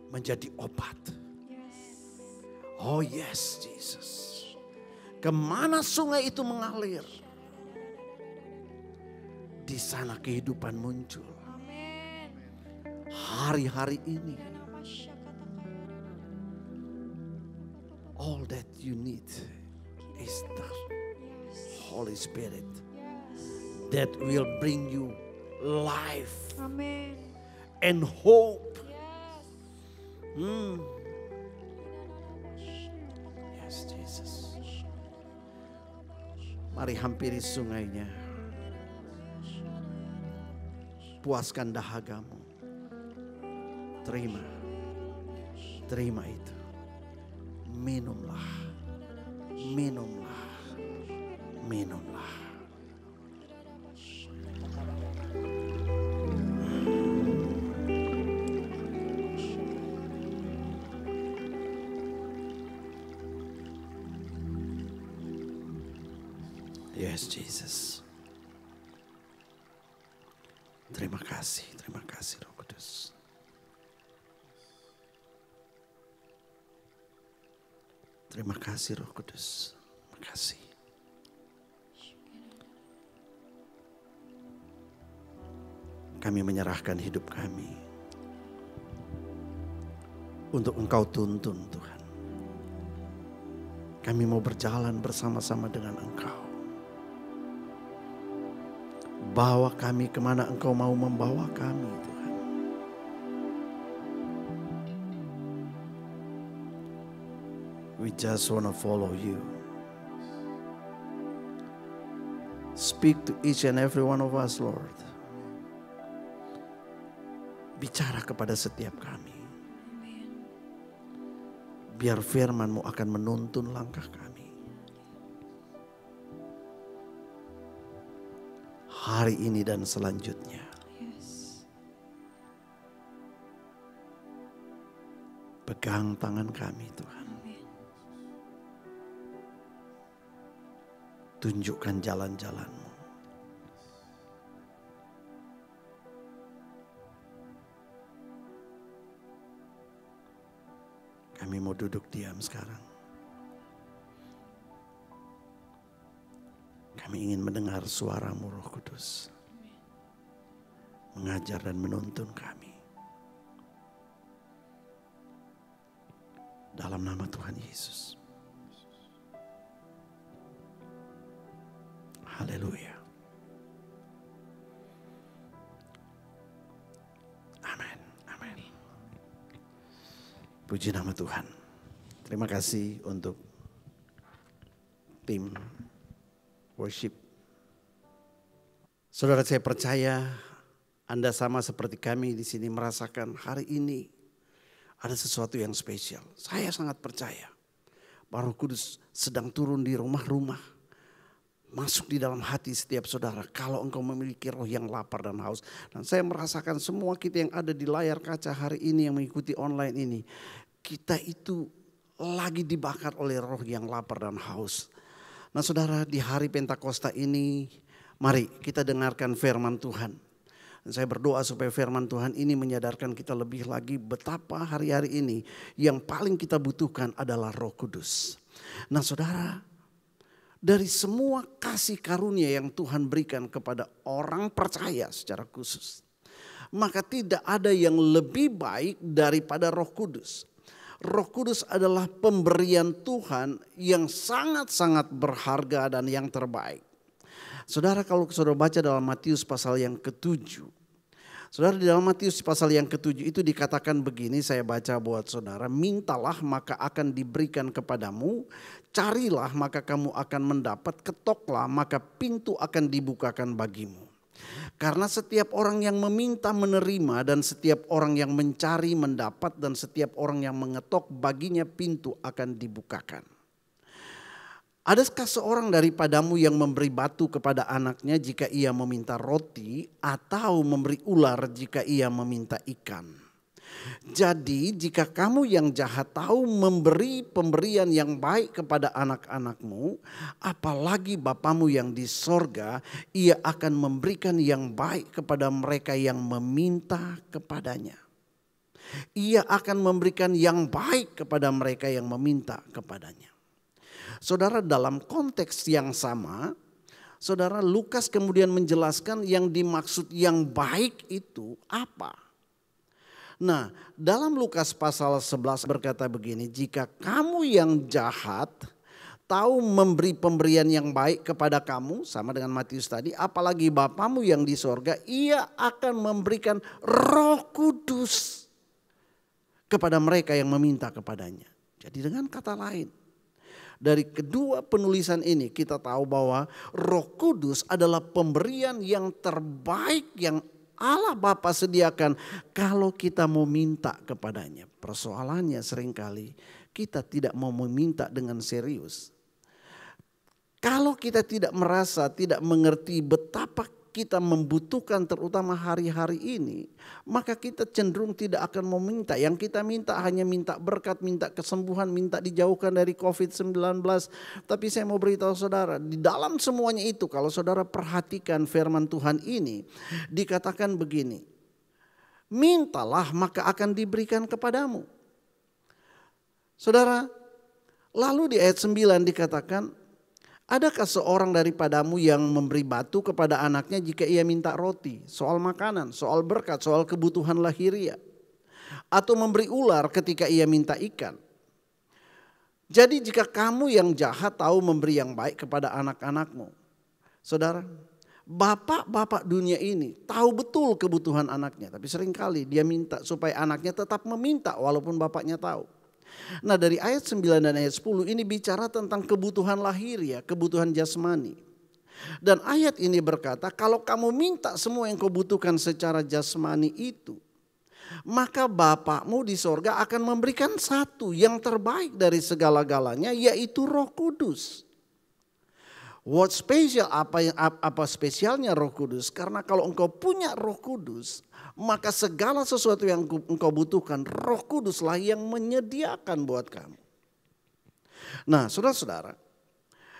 menjadi obat. Oh yes, Jesus. Kemana sungai itu mengalir? Di sana kehidupan muncul. Hari-hari ini. All that you need is the Holy Spirit. That will bring you life. Amen. And hope. Yes, Jesus. Mari hampiri sungainya. puaskan dahagamu. Terima. Terima itu. Minumlah. Minumlah. Minumlah. Yes, Jesus. Terima kasih Roh Kudus. Terima kasih Roh Kudus. Terima kasih. Kami menyerahkan hidup kami untuk Engkau tuntun Tuhan. Kami mau berjalan bersama-sama dengan Engkau. Bawa kami kemana Engkau mau membawa kami Tuhan. We just want to follow you. Speak to each and every one of us, Lord. Bicara kepada setiap kami. Biar firman-Mu akan menuntun langkah kami. Hari ini dan selanjutnya. Pegang tangan kami Tuhan. Tunjukkan jalan-jalan-Mu. Kami mau duduk diam sekarang. Kami ingin mendengar suara-Mu Roh Kudus. Mengajar dan menuntun kami. Dalam nama Tuhan Yesus. Haleluya. Amin. Amin. Puji nama Tuhan. Terima kasih untuk tim worship. Saudara, saya percaya Anda sama seperti kami di sini merasakan hari ini ada sesuatu yang spesial. Saya sangat percaya bahwa Roh Kudus sedang turun di rumah-rumah, masuk di dalam hati setiap saudara. Kalau engkau memiliki roh yang lapar dan haus. Dan saya merasakan semua kita yang ada di layar kaca hari ini yang mengikuti online ini, kita itu lagi dibakar oleh roh yang lapar dan haus. Nah saudara, di hari Pentakosta ini mari kita dengarkan firman Tuhan. Dan saya berdoa supaya firman Tuhan ini menyadarkan kita lebih lagi betapa hari-hari ini yang paling kita butuhkan adalah Roh Kudus. Nah saudara, dari semua kasih karunia yang Tuhan berikan kepada orang percaya secara khusus, maka tidak ada yang lebih baik daripada Roh Kudus. Roh Kudus adalah pemberian Tuhan yang sangat-sangat berharga dan yang terbaik. Saudara, kalau saudara baca dalam Matius pasal yang ke-7. Saudara, di dalam Matius pasal yang ke-7 itu dikatakan begini, saya baca buat saudara. Mintalah maka akan diberikan kepadamu, carilah maka kamu akan mendapat, ketoklah maka pintu akan dibukakan bagimu. Karena setiap orang yang meminta menerima, dan setiap orang yang mencari mendapat, dan setiap orang yang mengetok baginya pintu akan dibukakan. Adakah seorang daripadamu yang memberi batu kepada anaknya jika ia meminta roti, atau memberi ular jika ia meminta ikan? Jadi jika kamu yang jahat tahu memberi pemberian yang baik kepada anak-anakmu, apalagi Bapamu yang di sorga, ia akan memberikan yang baik kepada mereka yang meminta kepadanya. Ia akan memberikan yang baik kepada mereka yang meminta kepadanya. Saudara, dalam konteks yang sama, saudara, Lukas kemudian menjelaskan yang dimaksud yang baik itu apa. Nah, dalam Lukas pasal 11 berkata begini, jika kamu yang jahat tahu memberi pemberian yang baik kepada kamu, sama dengan Matius tadi, apalagi Bapamu yang di sorga, ia akan memberikan Roh Kudus kepada mereka yang meminta kepadanya. Jadi dengan kata lain, dari kedua penulisan ini kita tahu bahwa Roh Kudus adalah pemberian yang terbaik yang Allah Bapa sediakan kalau kita mau minta kepadanya. Persoalannya seringkali kita tidak mau meminta dengan serius. Kalau kita tidak merasa, tidak mengerti betapa kita membutuhkan terutama hari-hari ini, maka kita cenderung tidak akan mau minta. Yang kita minta hanya minta berkat, minta kesembuhan, minta dijauhkan dari COVID-19. Tapi saya mau beritahu saudara, di dalam semuanya itu kalau saudara perhatikan firman Tuhan ini, dikatakan begini, mintalah maka akan diberikan kepadamu. Saudara, lalu di ayat 9 dikatakan, adakah seorang daripadamu yang memberi batu kepada anaknya jika ia minta roti? Soal makanan, soal berkat, soal kebutuhan lahiriah. Atau memberi ular ketika ia minta ikan. Jadi jika kamu yang jahat tahu memberi yang baik kepada anak-anakmu. Saudara, bapak-bapak dunia ini tahu betul kebutuhan anaknya. Tapi seringkali dia minta supaya anaknya tetap meminta walaupun bapaknya tahu. Nah dari ayat 9 dan ayat 10 ini bicara tentang kebutuhan lahiriah, kebutuhan jasmani. Dan ayat ini berkata kalau kamu minta semua yang kau butuhkan secara jasmani itu, maka Bapakmu di sorga akan memberikan satu yang terbaik dari segala-galanya, yaitu Roh Kudus. What special, apa spesialnya Roh Kudus? Karena kalau engkau punya Roh Kudus, maka segala sesuatu yang engkau butuhkan, Roh Kuduslah yang menyediakan buat kamu. Nah saudara-saudara,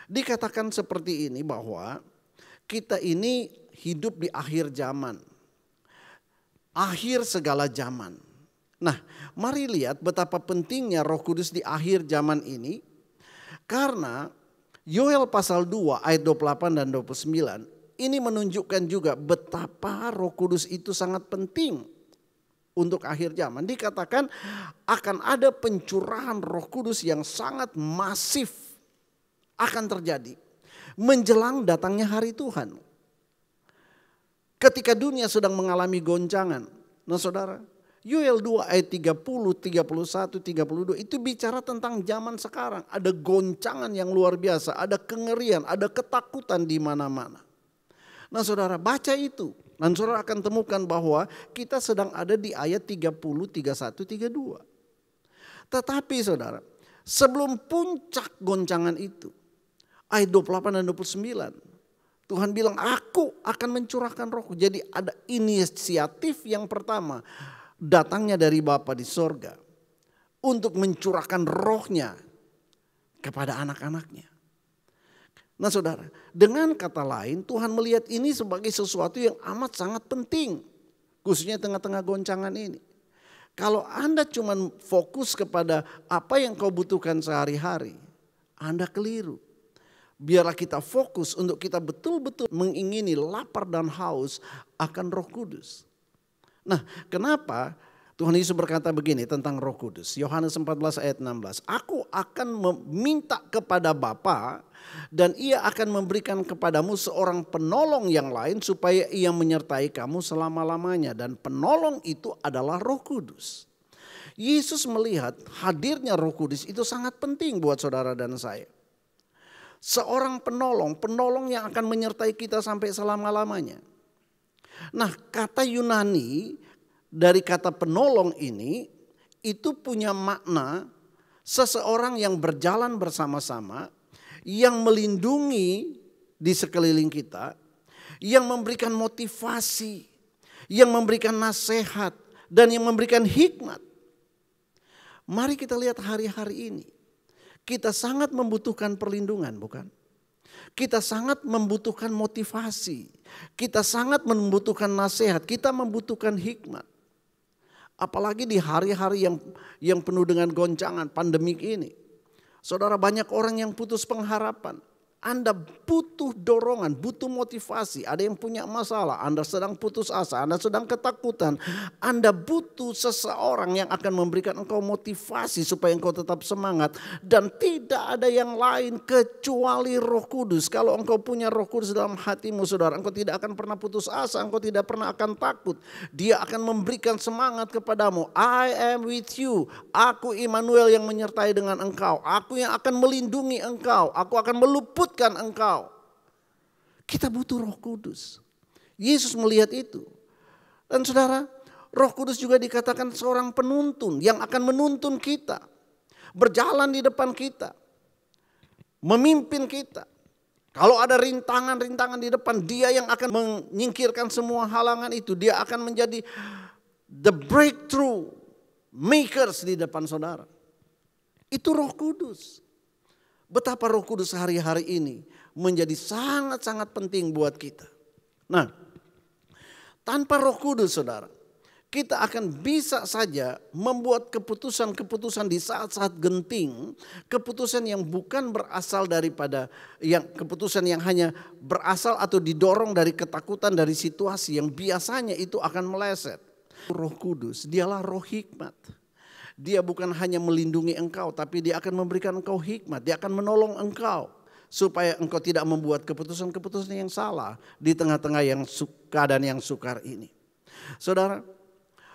dikatakan seperti ini bahwa kita ini hidup di akhir zaman. Akhir segala zaman. Nah mari lihat betapa pentingnya Roh Kudus di akhir zaman ini. Karena Yoel pasal 2 ayat 28 dan 29 ini menunjukkan juga betapa Roh Kudus itu sangat penting untuk akhir zaman. Dikatakan akan ada pencurahan Roh Kudus yang sangat masif akan terjadi menjelang datangnya hari Tuhan. Ketika dunia sedang mengalami goncangan. Nah saudara, Yoel 2 ayat 30, 31, 32 itu bicara tentang zaman sekarang. Ada goncangan yang luar biasa, ada kengerian, ada ketakutan di mana-mana. Nah saudara baca itu dan saudara akan temukan bahwa kita sedang ada di ayat 30, 31, 32. Tetapi saudara sebelum puncak goncangan itu ayat 28 dan 29. Tuhan bilang aku akan mencurahkan rohku. Jadi ada inisiatif yang pertama. Datangnya dari Bapa di sorga untuk mencurahkan rohnya kepada anak-anaknya. Nah saudara, dengan kata lain Tuhan melihat ini sebagai sesuatu yang amat sangat penting. Khususnya tengah-tengah goncangan ini. Kalau Anda cuma fokus kepada apa yang kau butuhkan sehari-hari, Anda keliru. Biarlah kita fokus untuk kita betul-betul mengingini lapar dan haus akan Roh Kudus. Nah kenapa Tuhan Yesus berkata begini tentang Roh Kudus. Yohanes 14 ayat 16. Aku akan meminta kepada Bapa dan ia akan memberikan kepadamu seorang penolong yang lain supaya ia menyertai kamu selama-lamanya. Dan penolong itu adalah Roh Kudus. Yesus melihat hadirnya Roh Kudus itu sangat penting buat saudara dan saya. Seorang penolong yang akan menyertai kita sampai selama-lamanya. Nah kata Yunani dari kata penolong ini itu punya makna seseorang yang berjalan bersama-sama, yang melindungi di sekeliling kita, yang memberikan motivasi, yang memberikan nasihat dan yang memberikan hikmat. Mari kita lihat hari-hari ini. Kita sangat membutuhkan perlindungan, bukan? Kita sangat membutuhkan motivasi. Kita sangat membutuhkan nasihat. Kita membutuhkan hikmat. Apalagi di hari-hari yang penuh dengan goncangan pandemik ini. Saudara banyak orang yang putus pengharapan. Anda butuh dorongan, butuh motivasi. Ada yang punya masalah, Anda sedang putus asa, Anda sedang ketakutan. Anda butuh seseorang yang akan memberikan engkau motivasi supaya engkau tetap semangat. Dan tidak ada yang lain kecuali Roh Kudus. Kalau engkau punya Roh Kudus dalam hatimu saudara, engkau tidak akan pernah putus asa, engkau tidak pernah akan takut. Dia akan memberikan semangat kepadamu. I am with you. Aku Immanuel yang menyertai dengan engkau. Aku yang akan melindungi engkau. Aku akan meluput engkau. Kita butuh Roh Kudus. Yesus melihat itu. Dan saudara, Roh Kudus juga dikatakan seorang penuntun yang akan menuntun kita, berjalan di depan kita, memimpin kita. Kalau ada rintangan-rintangan di depan, dia yang akan menyingkirkan semua halangan itu. Dia akan menjadi the breakthrough makers di depan saudara. Itu Roh Kudus. Betapa Roh Kudus hari-hari ini menjadi sangat-sangat penting buat kita. Nah, tanpa Roh Kudus saudara, kita akan bisa saja membuat keputusan-keputusan di saat-saat genting, keputusan yang bukan berasal daripada keputusan yang hanya berasal atau didorong dari ketakutan dari situasi yang biasanya itu akan meleset. Roh Kudus, dialah roh hikmat. Dia bukan hanya melindungi engkau, tapi dia akan memberikan engkau hikmat, dia akan menolong engkau supaya engkau tidak membuat keputusan-keputusan yang salah di tengah-tengah keadaan yang sukar ini. Saudara,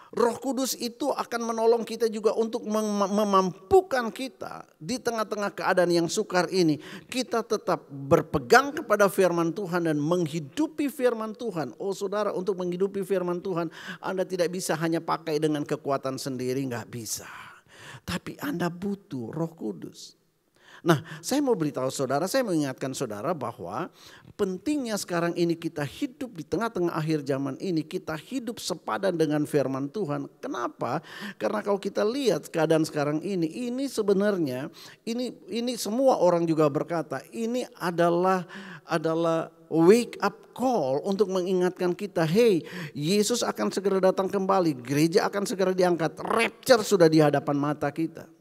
Roh Kudus itu akan menolong kita juga untuk memampukan kita di tengah-tengah keadaan yang sukar ini. Kita tetap berpegang kepada firman Tuhan dan menghidupi firman Tuhan. Oh saudara, untuk menghidupi firman Tuhan Anda tidak bisa hanya pakai dengan kekuatan sendiri, nggak bisa. Tapi Anda butuh Roh Kudus. Nah, saya mau beritahu saudara, saya mau ingatkan saudara bahwa pentingnya sekarang ini kita hidup di tengah-tengah akhir zaman ini, kita hidup sepadan dengan firman Tuhan. Kenapa? Karena kalau kita lihat keadaan sekarang ini sebenarnya, ini semua orang juga berkata, ini adalah wake up call untuk mengingatkan kita, hey, Yesus akan segera datang kembali, gereja akan segera diangkat, rapture sudah di hadapan mata kita.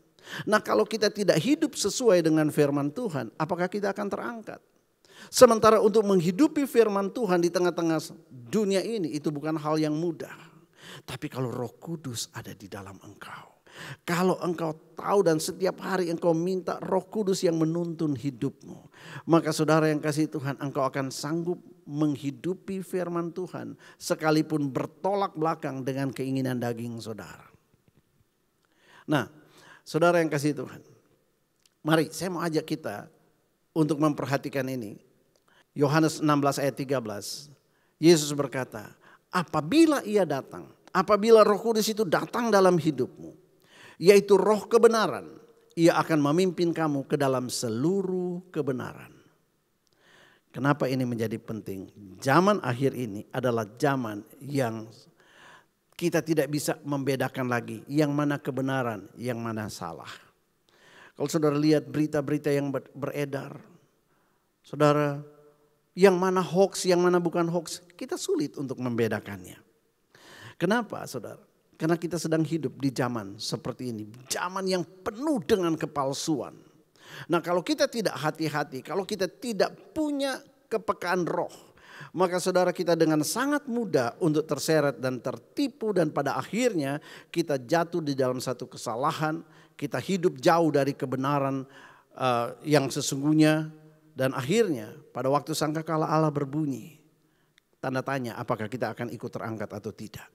Nah, kalau kita tidak hidup sesuai dengan firman Tuhan, apakah kita akan terangkat? Sementara untuk menghidupi firman Tuhan di tengah-tengah dunia ini itu bukan hal yang mudah. Tapi kalau Roh Kudus ada di dalam engkau, kalau engkau tahu dan setiap hari engkau minta Roh Kudus yang menuntun hidupmu, maka saudara yang kasih Tuhan, engkau akan sanggup menghidupi firman Tuhan sekalipun bertolak belakang dengan keinginan daging saudara. Nah, saudara yang kasih Tuhan, mari saya mau ajak kita untuk memperhatikan ini. Yohanes 16 ayat 13, Yesus berkata, apabila ia datang, apabila Roh Kudus itu datang dalam hidupmu, yaitu roh kebenaran, ia akan memimpin kamu ke dalam seluruh kebenaran. Kenapa ini menjadi penting? Zaman akhir ini adalah zaman yang kita tidak bisa membedakan lagi yang mana kebenaran, yang mana salah. Kalau saudara lihat berita-berita yang beredar, saudara, yang mana hoax, yang mana bukan hoax, kita sulit untuk membedakannya. Kenapa saudara? Karena kita sedang hidup di zaman seperti ini, zaman yang penuh dengan kepalsuan. Nah, kalau kita tidak hati-hati, kalau kita tidak punya kepekaan roh, maka saudara kita dengan sangat mudah untuk terseret dan tertipu, dan pada akhirnya kita jatuh di dalam satu kesalahan, kita hidup jauh dari kebenaran yang sesungguhnya, dan akhirnya pada waktu sangkakala Allah berbunyi, tanda tanya apakah kita akan ikut terangkat atau tidak.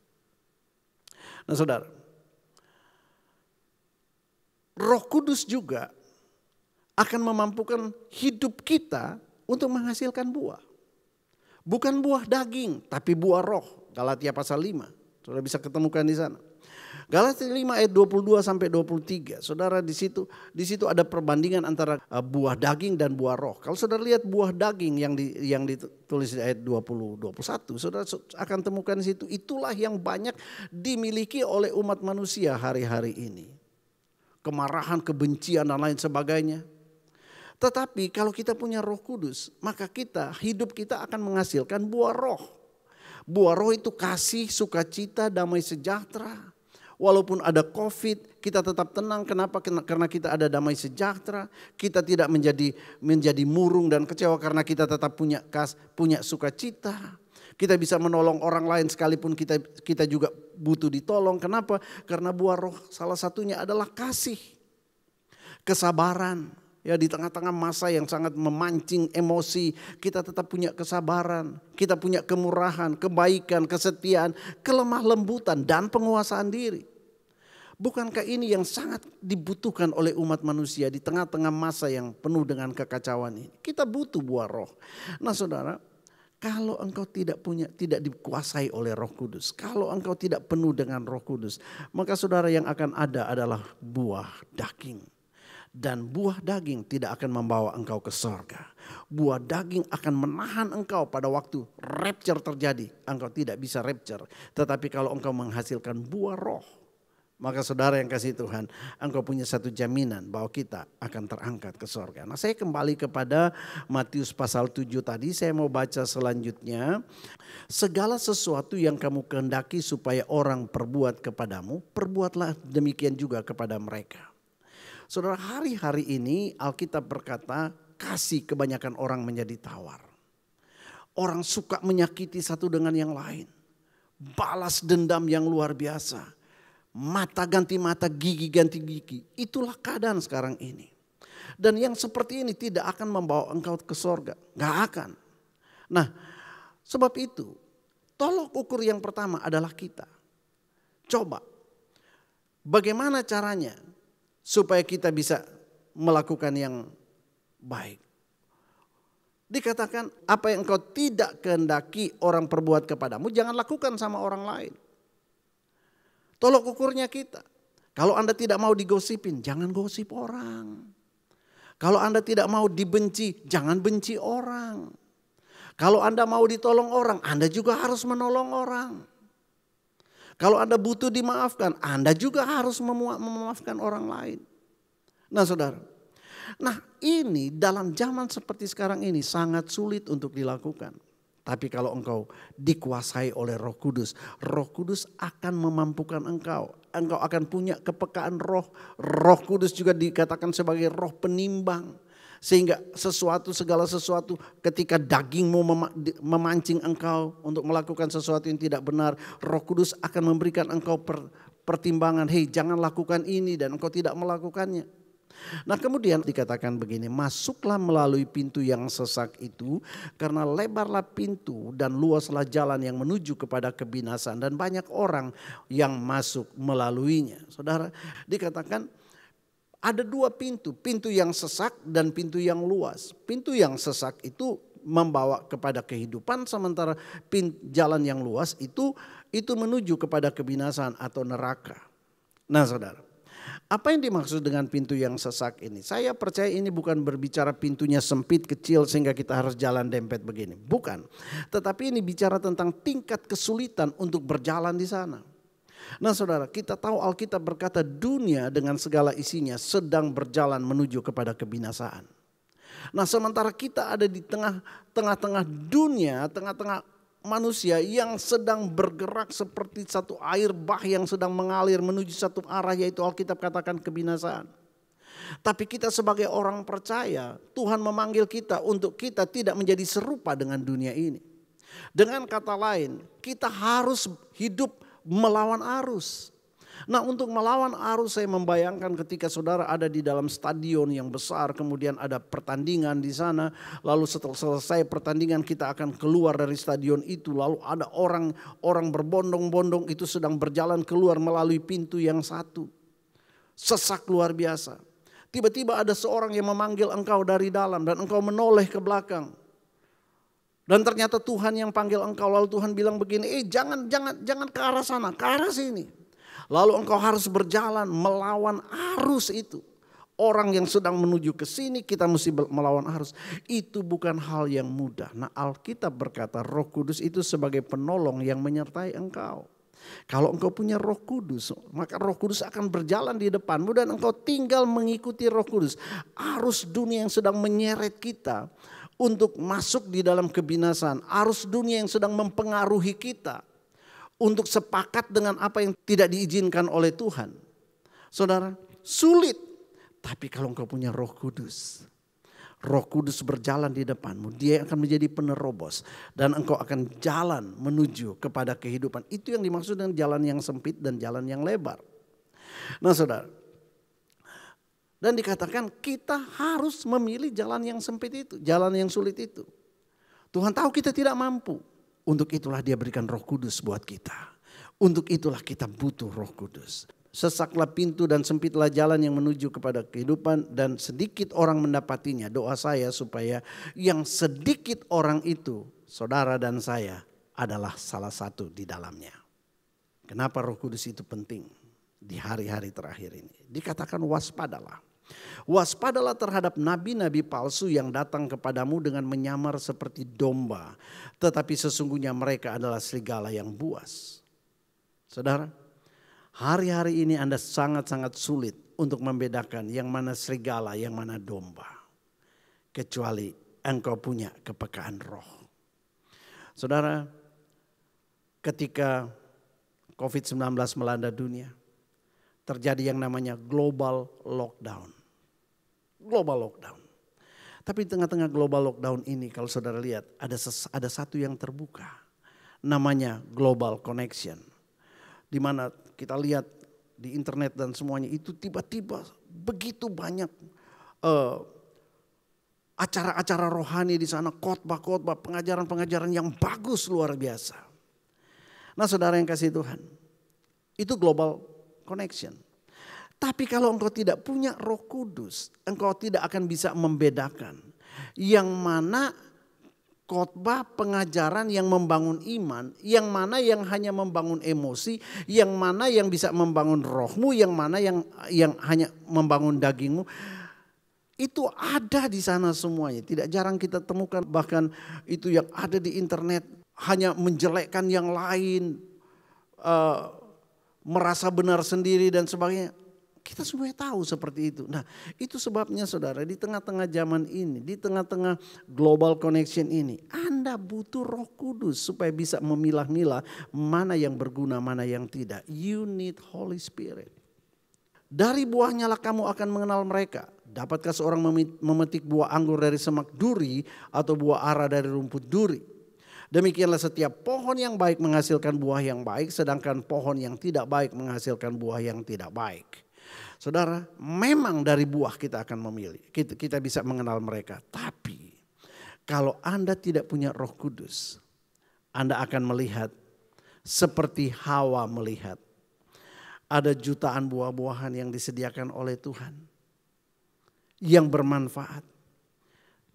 Nah saudara, Roh Kudus juga akan memampukan hidup kita untuk menghasilkan buah. Bukan buah daging, tapi buah roh. Galatia pasal 5. Saudara bisa ketemukan di sana. Galatia 5 ayat 22 sampai 23. Saudara di situ ada perbandingan antara buah daging dan buah roh. Kalau saudara lihat buah daging yang ditulis di ayat 20 21, saudara akan temukan di situ, itulah yang banyak dimiliki oleh umat manusia hari-hari ini. Kemarahan, kebencian dan lain sebagainya. Tetapi kalau kita punya Roh Kudus, maka hidup kita akan menghasilkan buah roh. Buah roh itu kasih, sukacita, damai sejahtera. Walaupun ada COVID, kita tetap tenang. Kenapa? Karena kita ada damai sejahtera. Kita tidak menjadi murung dan kecewa karena kita tetap punya sukacita. Kita bisa menolong orang lain sekalipun kita juga butuh ditolong. Kenapa? Karena buah roh salah satunya adalah kasih, kesabaran. Ya, di tengah-tengah masa yang sangat memancing emosi, kita tetap punya kesabaran, kita punya kemurahan, kebaikan, kesetiaan, kelemah lembutan dan penguasaan diri. Bukankah ini yang sangat dibutuhkan oleh umat manusia di tengah-tengah masa yang penuh dengan kekacauan ini? Kita butuh buah roh. Nah saudara, Kalau engkau tidak dikuasai oleh Roh Kudus, kalau engkau tidak penuh dengan Roh Kudus, maka saudara yang akan ada adalah buah daging. Dan buah daging tidak akan membawa engkau ke sorga. Buah daging akan menahan engkau pada waktu rapture terjadi. Engkau tidak bisa rapture. Tetapi kalau engkau menghasilkan buah roh, maka saudara yang kasih Tuhan, engkau punya satu jaminan bahwa kita akan terangkat ke sorga. Nah, saya kembali kepada Matius pasal 7 tadi, saya mau baca selanjutnya. Segala sesuatu yang kamu kehendaki supaya orang perbuat kepadamu, perbuatlah demikian juga kepada mereka. Saudara, hari-hari ini Alkitab berkata, kasih kebanyakan orang menjadi tawar. Orang suka menyakiti satu dengan yang lain. Balas dendam yang luar biasa. Mata ganti mata, gigi ganti gigi. Itulah keadaan sekarang ini. Dan yang seperti ini tidak akan membawa engkau ke sorga. Gak akan. Nah, sebab itu tolok ukur yang pertama adalah kita. Coba, bagaimana caranya supaya kita bisa melakukan yang baik. Dikatakan apa yang engkau tidak kehendaki orang perbuat kepadamu, jangan lakukan sama orang lain. Tolok ukurnya kita. Kalau Anda tidak mau digosipin, jangan gosip orang. Kalau Anda tidak mau dibenci, jangan benci orang. Kalau Anda mau ditolong orang, Anda juga harus menolong orang. Kalau Anda butuh dimaafkan, Anda juga harus memaafkan orang lain. Nah saudara, ini dalam zaman seperti sekarang ini sangat sulit untuk dilakukan. Tapi kalau engkau dikuasai oleh Roh Kudus, Roh Kudus akan memampukan engkau. Engkau akan punya kepekaan roh. Roh Kudus juga dikatakan sebagai roh penimbang. Sehingga segala sesuatu ketika dagingmu memancing engkau untuk melakukan sesuatu yang tidak benar, Roh Kudus akan memberikan engkau pertimbangan, hei jangan lakukan ini, dan engkau tidak melakukannya. Nah kemudian dikatakan begini, masuklah melalui pintu yang sesak itu, karena lebarlah pintu dan luaslah jalan yang menuju kepada kebinasaan, dan banyak orang yang masuk melaluinya. Saudara, dikatakan ada dua pintu, pintu yang sesak dan pintu yang luas. Pintu yang sesak itu membawa kepada kehidupan, sementara jalan yang luas itu menuju kepada kebinasaan atau neraka. Nah saudara, apa yang dimaksud dengan pintu yang sesak ini? Saya percaya ini bukan berbicara pintunya sempit kecil sehingga kita harus jalan dempet begini. Bukan. Tetapi ini bicara tentang tingkat kesulitan untuk berjalan di sana. Nah saudara, kita tahu Alkitab berkata dunia dengan segala isinya sedang berjalan menuju kepada kebinasaan. Nah sementara kita ada di tengah-tengah dunia, tengah-tengah manusia yang sedang bergerak seperti satu air bah yang sedang mengalir menuju satu arah, yaitu Alkitab katakan kebinasaan. Tapi kita sebagai orang percaya, Tuhan memanggil kita untuk kita tidak menjadi serupa dengan dunia ini. Dengan kata lain, kita harus hidup melawan arus. Nah untuk melawan arus, saya membayangkan ketika saudara ada di dalam stadion yang besar, kemudian ada pertandingan di sana, lalu setelah selesai pertandingan kita akan keluar dari stadion itu, lalu ada orang berbondong-bondong itu sedang berjalan keluar melalui pintu yang satu. Sesak luar biasa. Tiba-tiba ada seorang yang memanggil engkau dari dalam dan engkau menoleh ke belakang. Dan ternyata Tuhan yang panggil engkau, lalu Tuhan bilang begini, jangan ke arah sana, ke arah sini. Lalu engkau harus berjalan melawan arus itu. Orang yang sedang menuju ke sini, kita mesti melawan arus. Itu bukan hal yang mudah. Nah Alkitab berkata Roh Kudus itu sebagai penolong yang menyertai engkau. Kalau engkau punya Roh Kudus, maka Roh Kudus akan berjalan di depanmu dan engkau tinggal mengikuti Roh Kudus. Arus dunia yang sedang menyeret kita untuk masuk di dalam kebinasaan. Arus dunia yang sedang mempengaruhi kita untuk sepakat dengan apa yang tidak diizinkan oleh Tuhan. Saudara, sulit. Tapi kalau engkau punya Roh Kudus, Roh Kudus berjalan di depanmu, dia akan menjadi penerobos. Dan engkau akan jalan menuju kepada kehidupan. Itu yang dimaksud dengan jalan yang sempit dan jalan yang lebar. Nah saudara, dan dikatakan kita harus memilih jalan yang sempit itu, jalan yang sulit itu. Tuhan tahu kita tidak mampu. Untuk itulah dia berikan Roh Kudus buat kita. Untuk itulah kita butuh Roh Kudus. Sesaklah pintu dan sempitlah jalan yang menuju kepada kehidupan dan sedikit orang mendapatinya. Doa saya supaya yang sedikit orang itu saudara dan saya adalah salah satu di dalamnya. Kenapa Roh Kudus itu penting di hari-hari terakhir ini? Dikatakan waspadalah. Waspadalah terhadap nabi-nabi palsu yang datang kepadamu dengan menyamar seperti domba, tetapi sesungguhnya mereka adalah serigala yang buas. Saudara, hari-hari ini Anda sangat-sangat sulit untuk membedakan yang mana serigala, yang mana domba. Kecuali engkau punya kepekaan roh. Saudara, ketika COVID-19 melanda dunia, terjadi yang namanya global lockdown. Global lockdown. Tapi di tengah-tengah global lockdown ini kalau saudara lihat ada satu yang terbuka. Namanya global connection. Di mana kita lihat di internet dan semuanya itu tiba-tiba begitu banyak acara-acara rohani di sana, khotbah-khotbah, pengajaran-pengajaran yang bagus luar biasa. Nah saudara yang kasih Tuhan, itu global connection. Tapi kalau engkau tidak punya Roh Kudus, engkau tidak akan bisa membedakan yang mana khotbah pengajaran yang membangun iman, yang mana yang hanya membangun emosi, yang mana yang bisa membangun rohmu, yang mana yang hanya membangun dagingmu. Itu ada di sana semuanya. Tidak jarang kita temukan bahkan itu yang ada di internet hanya menjelekkan yang lain, merasa benar sendiri dan sebagainya. Kita semuanya tahu seperti itu. Nah itu sebabnya saudara di tengah-tengah zaman ini, di tengah-tengah global connection ini, Anda butuh Roh Kudus supaya bisa memilah-milah mana yang berguna, mana yang tidak. You need Holy Spirit. Dari buahnya lah kamu akan mengenal mereka. Dapatkah seorang memetik buah anggur dari semak duri atau buah ara dari rumput duri? Demikianlah setiap pohon yang baik menghasilkan buah yang baik, sedangkan pohon yang tidak baik menghasilkan buah yang tidak baik. Saudara, memang dari buah kita akan memilih, kita bisa mengenal mereka. Tapi kalau Anda tidak punya Roh Kudus, Anda akan melihat seperti Hawa melihat. Ada jutaan buah-buahan yang disediakan oleh Tuhan yang bermanfaat.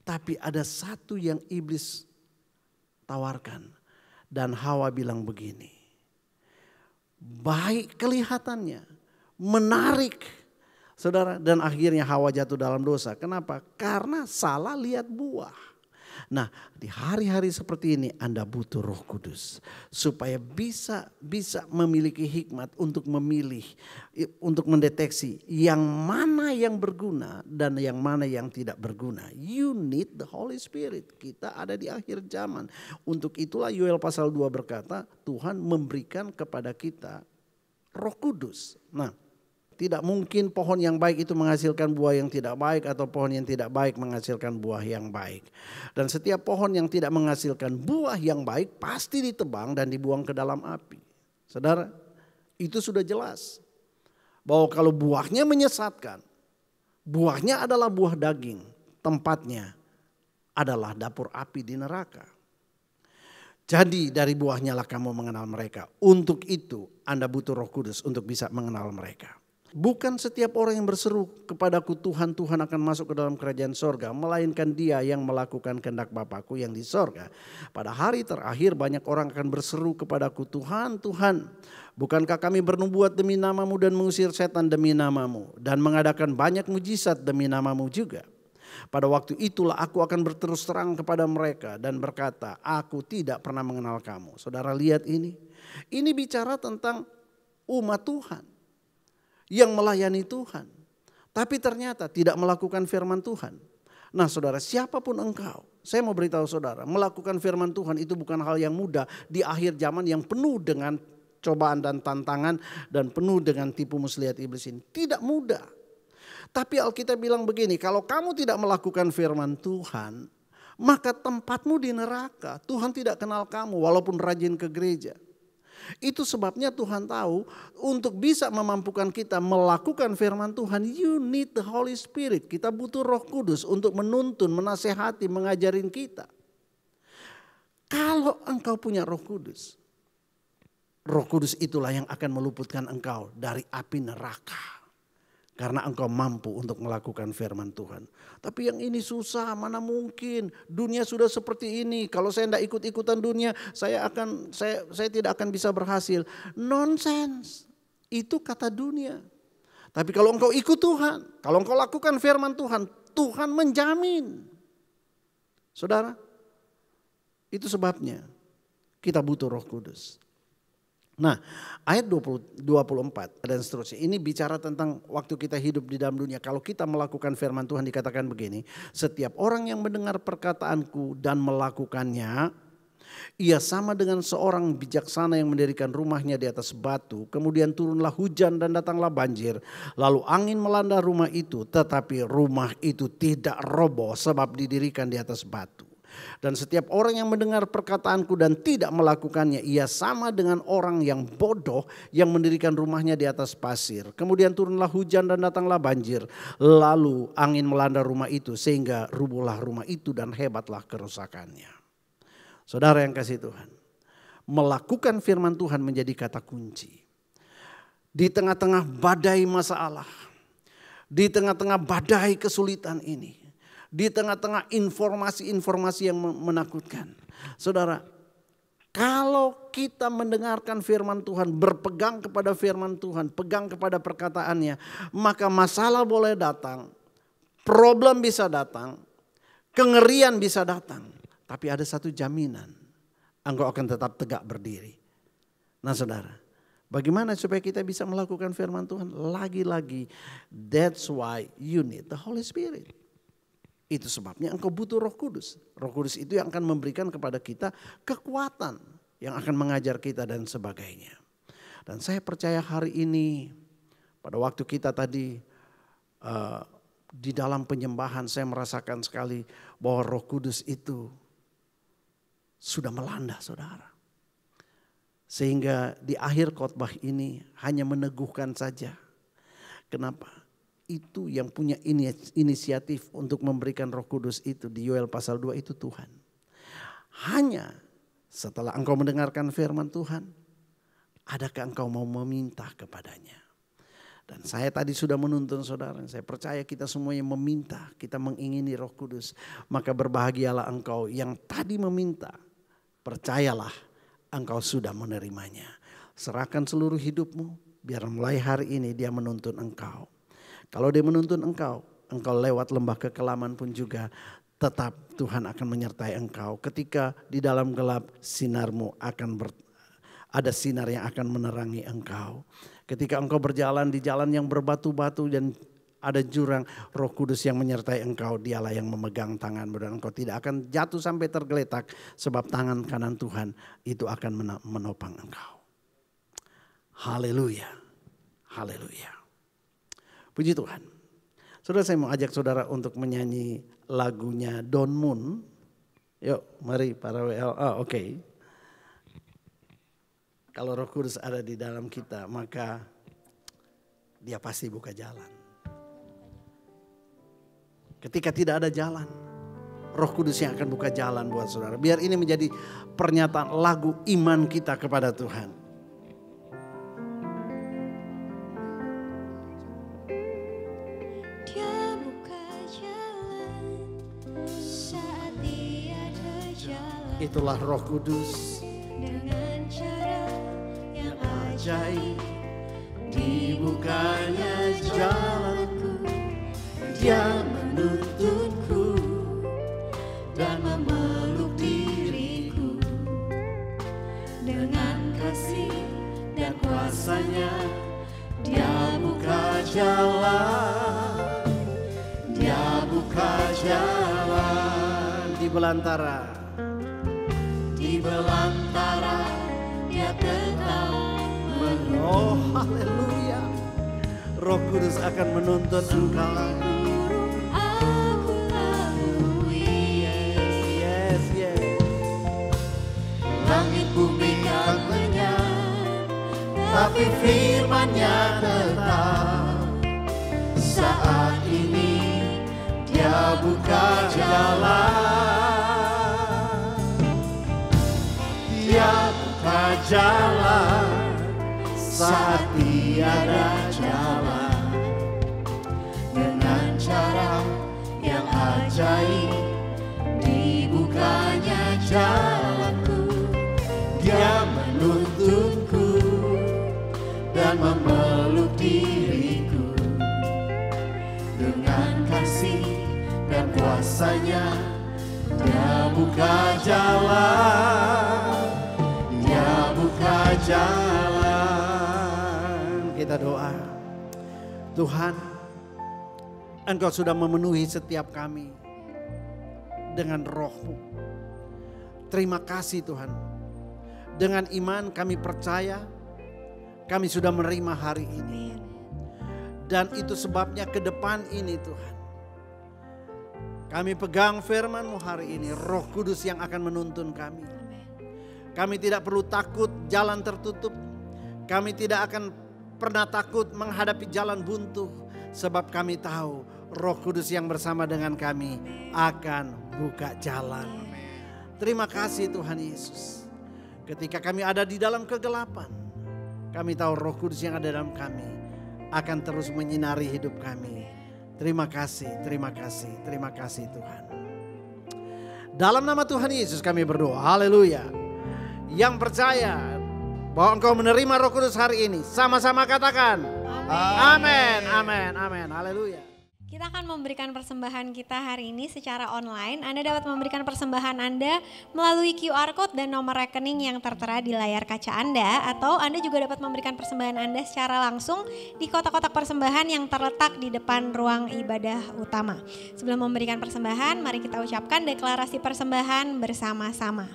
Tapi ada satu yang iblis tawarkan. Dan Hawa bilang begini, baik kelihatannya, menarik. Saudara, dan akhirnya Hawa jatuh dalam dosa. Kenapa? Karena salah lihat buah. Nah, di hari-hari seperti ini Anda butuh Roh Kudus supaya bisa memiliki hikmat untuk memilih, untuk mendeteksi yang mana yang berguna dan yang mana yang tidak berguna. You need the Holy Spirit. Kita ada di akhir zaman. Untuk itulah Yoel pasal 2 berkata, Tuhan memberikan kepada kita Roh Kudus. Nah, tidak mungkin pohon yang baik itu menghasilkan buah yang tidak baik atau pohon yang tidak baik menghasilkan buah yang baik. Dan setiap pohon yang tidak menghasilkan buah yang baik pasti ditebang dan dibuang ke dalam api. Saudara, itu sudah jelas. Bahwa kalau buahnya menyesatkan, buahnya adalah buah daging, tempatnya adalah dapur api di neraka. Jadi dari buahnya lah kamu mengenal mereka. Untuk itu Anda butuh Roh Kudus untuk bisa mengenal mereka. Bukan setiap orang yang berseru kepadaku Tuhan, Tuhan akan masuk ke dalam kerajaan sorga. Melainkan dia yang melakukan kehendak Bapakku yang di sorga. Pada hari terakhir banyak orang akan berseru kepadaku Tuhan, Tuhan. Bukankah kami bernubuat demi namamu dan mengusir setan demi namamu. Dan mengadakan banyak mujizat demi namamu juga. Pada waktu itulah aku akan berterus terang kepada mereka dan berkata, aku tidak pernah mengenal kamu. Saudara lihat ini. Ini bicara tentang umat Tuhan yang melayani Tuhan, tapi ternyata tidak melakukan firman Tuhan. Nah saudara, siapapun engkau, saya mau beritahu saudara, melakukan firman Tuhan itu bukan hal yang mudah di akhir zaman yang penuh dengan cobaan dan tantangan dan penuh dengan tipu muslihat iblis ini. Tidak mudah. Tapi Alkitab bilang begini, kalau kamu tidak melakukan firman Tuhan, maka tempatmu di neraka. Tuhan tidak kenal kamu walaupun rajin ke gereja. Itu sebabnya Tuhan tahu untuk bisa memampukan kita melakukan firman Tuhan, you need the Holy Spirit. Kita butuh Roh Kudus untuk menuntun, menasehati, mengajarin kita. Kalau engkau punya Roh Kudus itulah yang akan meluputkan engkau dari api neraka. Karena engkau mampu untuk melakukan firman Tuhan. Tapi yang ini susah, mana mungkin. Dunia sudah seperti ini. Kalau saya tidak ikut-ikutan dunia, saya tidak akan bisa berhasil. Nonsense. Itu kata dunia. Tapi kalau engkau ikut Tuhan, kalau engkau lakukan firman Tuhan, Tuhan menjamin. Saudara, itu sebabnya kita butuh Roh Kudus. Nah, ayat 24 dan seterusnya. Ini bicara tentang waktu kita hidup di dalam dunia. Kalau kita melakukan firman Tuhan dikatakan begini. Setiap orang yang mendengar perkataanku dan melakukannya, ia sama dengan seorang bijaksana yang mendirikan rumahnya di atas batu. Kemudian turunlah hujan dan datanglah banjir. Lalu angin melanda rumah itu, tetapi rumah itu tidak roboh sebab didirikan di atas batu. Dan setiap orang yang mendengar perkataanku dan tidak melakukannya, ia sama dengan orang yang bodoh yang mendirikan rumahnya di atas pasir. Kemudian turunlah hujan dan datanglah banjir. Lalu angin melanda rumah itu sehingga rubuhlah rumah itu dan hebatlah kerusakannya. Saudara yang kasih Tuhan, melakukan firman Tuhan menjadi kata kunci. Di tengah-tengah badai masalah, di tengah-tengah badai kesulitan ini, di tengah-tengah informasi-informasi yang menakutkan. Saudara, kalau kita mendengarkan firman Tuhan, berpegang kepada firman Tuhan, pegang kepada perkataannya, maka masalah boleh datang, problem bisa datang, kengerian bisa datang. Tapi ada satu jaminan, engkau akan tetap tegak berdiri. Nah saudara, bagaimana supaya kita bisa melakukan firman Tuhan? Lagi-lagi, that's why you need the Holy Spirit. Itu sebabnya engkau butuh Roh Kudus. Roh Kudus itu yang akan memberikan kepada kita kekuatan yang akan mengajar kita dan sebagainya. Dan saya percaya hari ini pada waktu kita tadi di dalam penyembahan saya merasakan sekali bahwa Roh Kudus itu sudah melanda saudara. Sehingga di akhir khotbah ini hanya meneguhkan saja. Kenapa? Itu yang punya inisiatif untuk memberikan Roh Kudus itu di Yoel pasal 2 itu Tuhan. Hanya setelah engkau mendengarkan firman Tuhan, adakah engkau mau meminta kepadanya? Dan saya tadi sudah menuntun saudara, saya percaya kita semuanya meminta, kita mengingini Roh Kudus. Maka berbahagialah engkau yang tadi meminta, percayalah engkau sudah menerimanya. Serahkan seluruh hidupmu, biar mulai hari ini dia menuntun engkau. Kalau dia menuntun engkau lewat lembah kekelaman pun juga tetap Tuhan akan menyertai engkau. Ketika di dalam gelap sinarmu ada sinar yang akan menerangi engkau. Ketika engkau berjalan di jalan yang berbatu-batu dan ada jurang, Roh Kudus yang menyertai engkau, dialah yang memegang tanganmu dan engkau tidak akan jatuh sampai tergeletak sebab tangan kanan Tuhan itu akan menopang engkau. Haleluya. Haleluya. Puji Tuhan. Saudara, saya mau ajak saudara untuk menyanyi lagunya Don Moon. Yuk mari para WL. Oke. Kalau Roh Kudus ada di dalam kita, maka dia pasti buka jalan. Ketika tidak ada jalan, Roh Kudus yang akan buka jalan buat saudara. Biar ini menjadi pernyataan lagu iman kita kepada Tuhan. Itulah Roh Kudus dengan cara yang ajaib, dibukanya jalanku, dia menuntunku dan memeluk diriku. Dengan kasih dan kuasanya dia buka jalan, dia buka jalan di belantara. Di belantara dia tetap menuntun. Oh haleluya. Roh Kudus akan menuntun engkau. Aku lalui. Yes. Langit bumi kan lenyap, tapi firman-Nya tetap. Saat ini dia buka jalan. Dia buka jalan saat tiada jalan. ajaib, dibukanya jalanku. Dia menuntunku dan memeluk diriku. Dengan kasih dan kuasanya Dia buka jalan, Dia buka jalan. Kita doa. Tuhan, Engkau sudah memenuhi setiap kami dengan roh-Mu. Terima kasih Tuhan. Dengan iman kami percaya kami sudah menerima hari ini. Dan itu sebabnya ke depan ini Tuhan, kami pegang firman-Mu hari ini, Roh Kudus yang akan menuntun kami. Kami tidak perlu takut jalan tertutup. Kami tidak akan pernah takut menghadapi jalan buntu. Sebab kami tahu Roh Kudus yang bersama dengan kami akan buka jalan. Terima kasih Tuhan Yesus. Ketika kami ada di dalam kegelapan, kami tahu Roh Kudus yang ada dalam kami akan terus menyinari hidup kami. Terima kasih, terima kasih, terima kasih Tuhan. Dalam nama Tuhan Yesus kami berdoa, haleluya. Yang percaya bahwa engkau menerima Roh Kudus hari ini, sama-sama katakan amin, amin, amin, haleluya. Kita akan memberikan persembahan kita hari ini secara online. Anda dapat memberikan persembahan Anda melalui QR Code dan nomor rekening yang tertera di layar kaca Anda. Atau Anda juga dapat memberikan persembahan Anda secara langsung di kotak-kotak persembahan yang terletak di depan ruang ibadah utama. Sebelum memberikan persembahan, mari kita ucapkan deklarasi persembahan bersama-sama.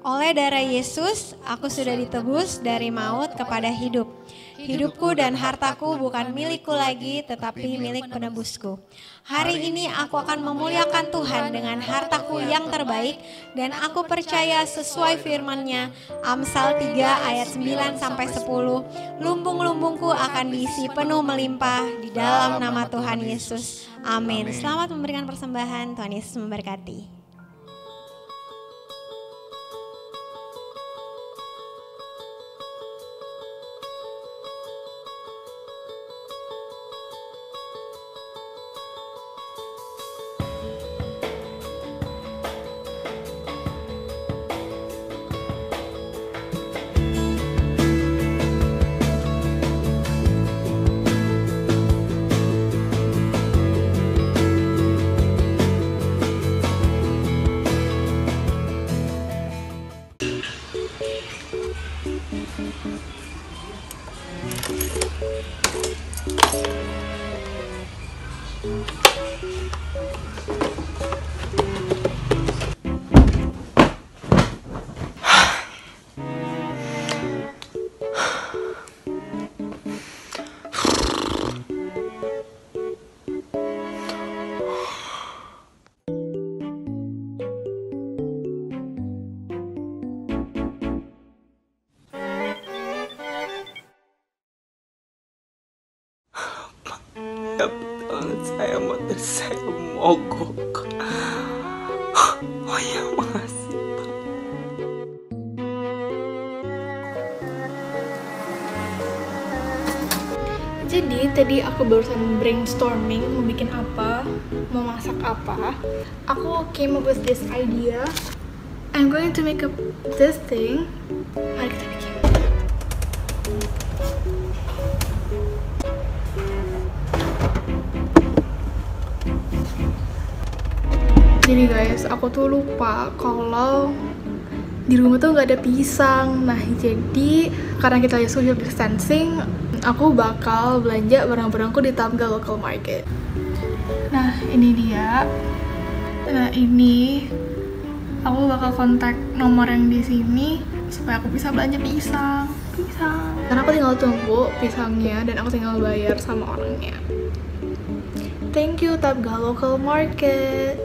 Oleh darah Yesus, aku sudah ditebus dari maut kepada hidup. Hidupku dan hartaku bukan milikku lagi, tetapi milik penebusku. Hari ini aku akan memuliakan Tuhan dengan hartaku yang terbaik, dan aku percaya sesuai firman-Nya, Amsal 3 ayat 9-10, lumbung-lumbungku akan diisi penuh melimpah di dalam nama Tuhan Yesus. Amin. Selamat memberikan persembahan, Tuhan Yesus memberkati. Saya motor saya mogok. Oh ya, makasih Pak. Jadi tadi aku barusan brainstorming mau bikin apa, mau masak apa. Aku came up with this idea. I'm going to make up this thing. Mari kita bikin. Jadi guys, aku tuh lupa kalau di rumah tuh nggak ada pisang. Nah, jadi karena kita lagi social distancing, aku bakal belanja barang-barangku di Tamga Local Market. Nah, ini dia. Nah, ini aku bakal kontak nomor yang di sini supaya aku bisa belanja pisang. Karena aku tinggal tunggu pisangnya dan aku tinggal bayar sama orangnya. Thank you Tamga Local Market.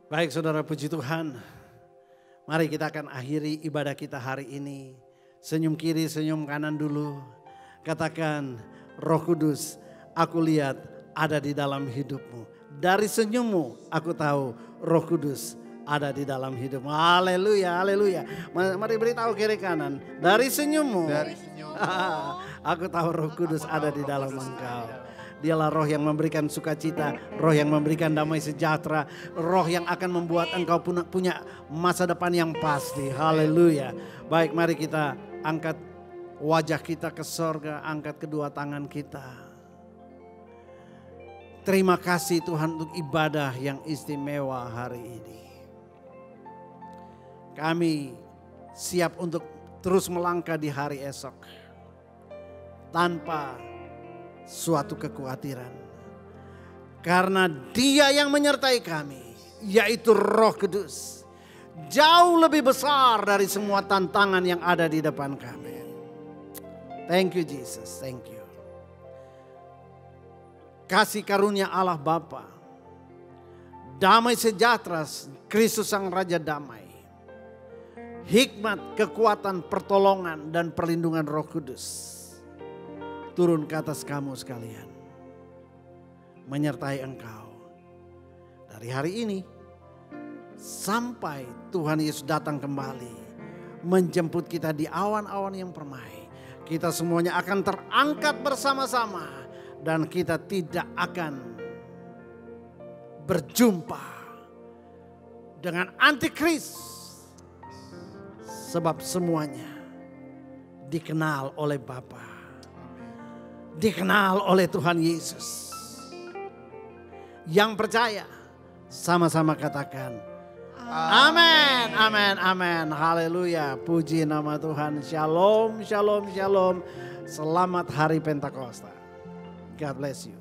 Baik saudara, puji Tuhan. Mari kita akan akhiri ibadah kita hari ini. Senyum kiri, senyum kanan dulu. Katakan, Roh Kudus, aku lihat ada di dalam hidupmu. Dari senyummu aku tahu Roh Kudus ada di dalam hidupmu. Haleluya, haleluya. Mari beritahu kiri kanan. Dari senyummu. Aku tahu Roh Kudus ada di dalam engkau. Dialah roh yang memberikan sukacita, roh yang memberikan damai sejahtera, roh yang akan membuat engkau punya masa depan yang pasti. Haleluya. Baik, mari kita angkat wajah kita ke sorga, angkat kedua tangan kita. Terima kasih Tuhan untuk ibadah yang istimewa hari ini. Kami siap untuk terus melangkah di hari esok tanpa suatu kekhawatiran. Karena Dia yang menyertai kami, yaitu Roh Kudus, jauh lebih besar dari semua tantangan yang ada di depan kami. Thank you Jesus, thank you. Kasih karunia Allah Bapa, damai sejahtera Kristus Sang Raja Damai, hikmat, kekuatan, pertolongan dan perlindungan Roh Kudus turun ke atas kamu sekalian, menyertai engkau dari hari ini sampai Tuhan Yesus datang kembali menjemput kita di awan-awan yang permai. Kita semuanya akan terangkat bersama-sama dan kita tidak akan berjumpa dengan antikris, sebab semuanya dikenal oleh Bapa, dikenal oleh Tuhan Yesus. Yang percaya sama-sama katakan amin, amin, amin. Haleluya, puji nama Tuhan. Shalom, shalom, shalom. Selamat hari Pentakosta. God bless you.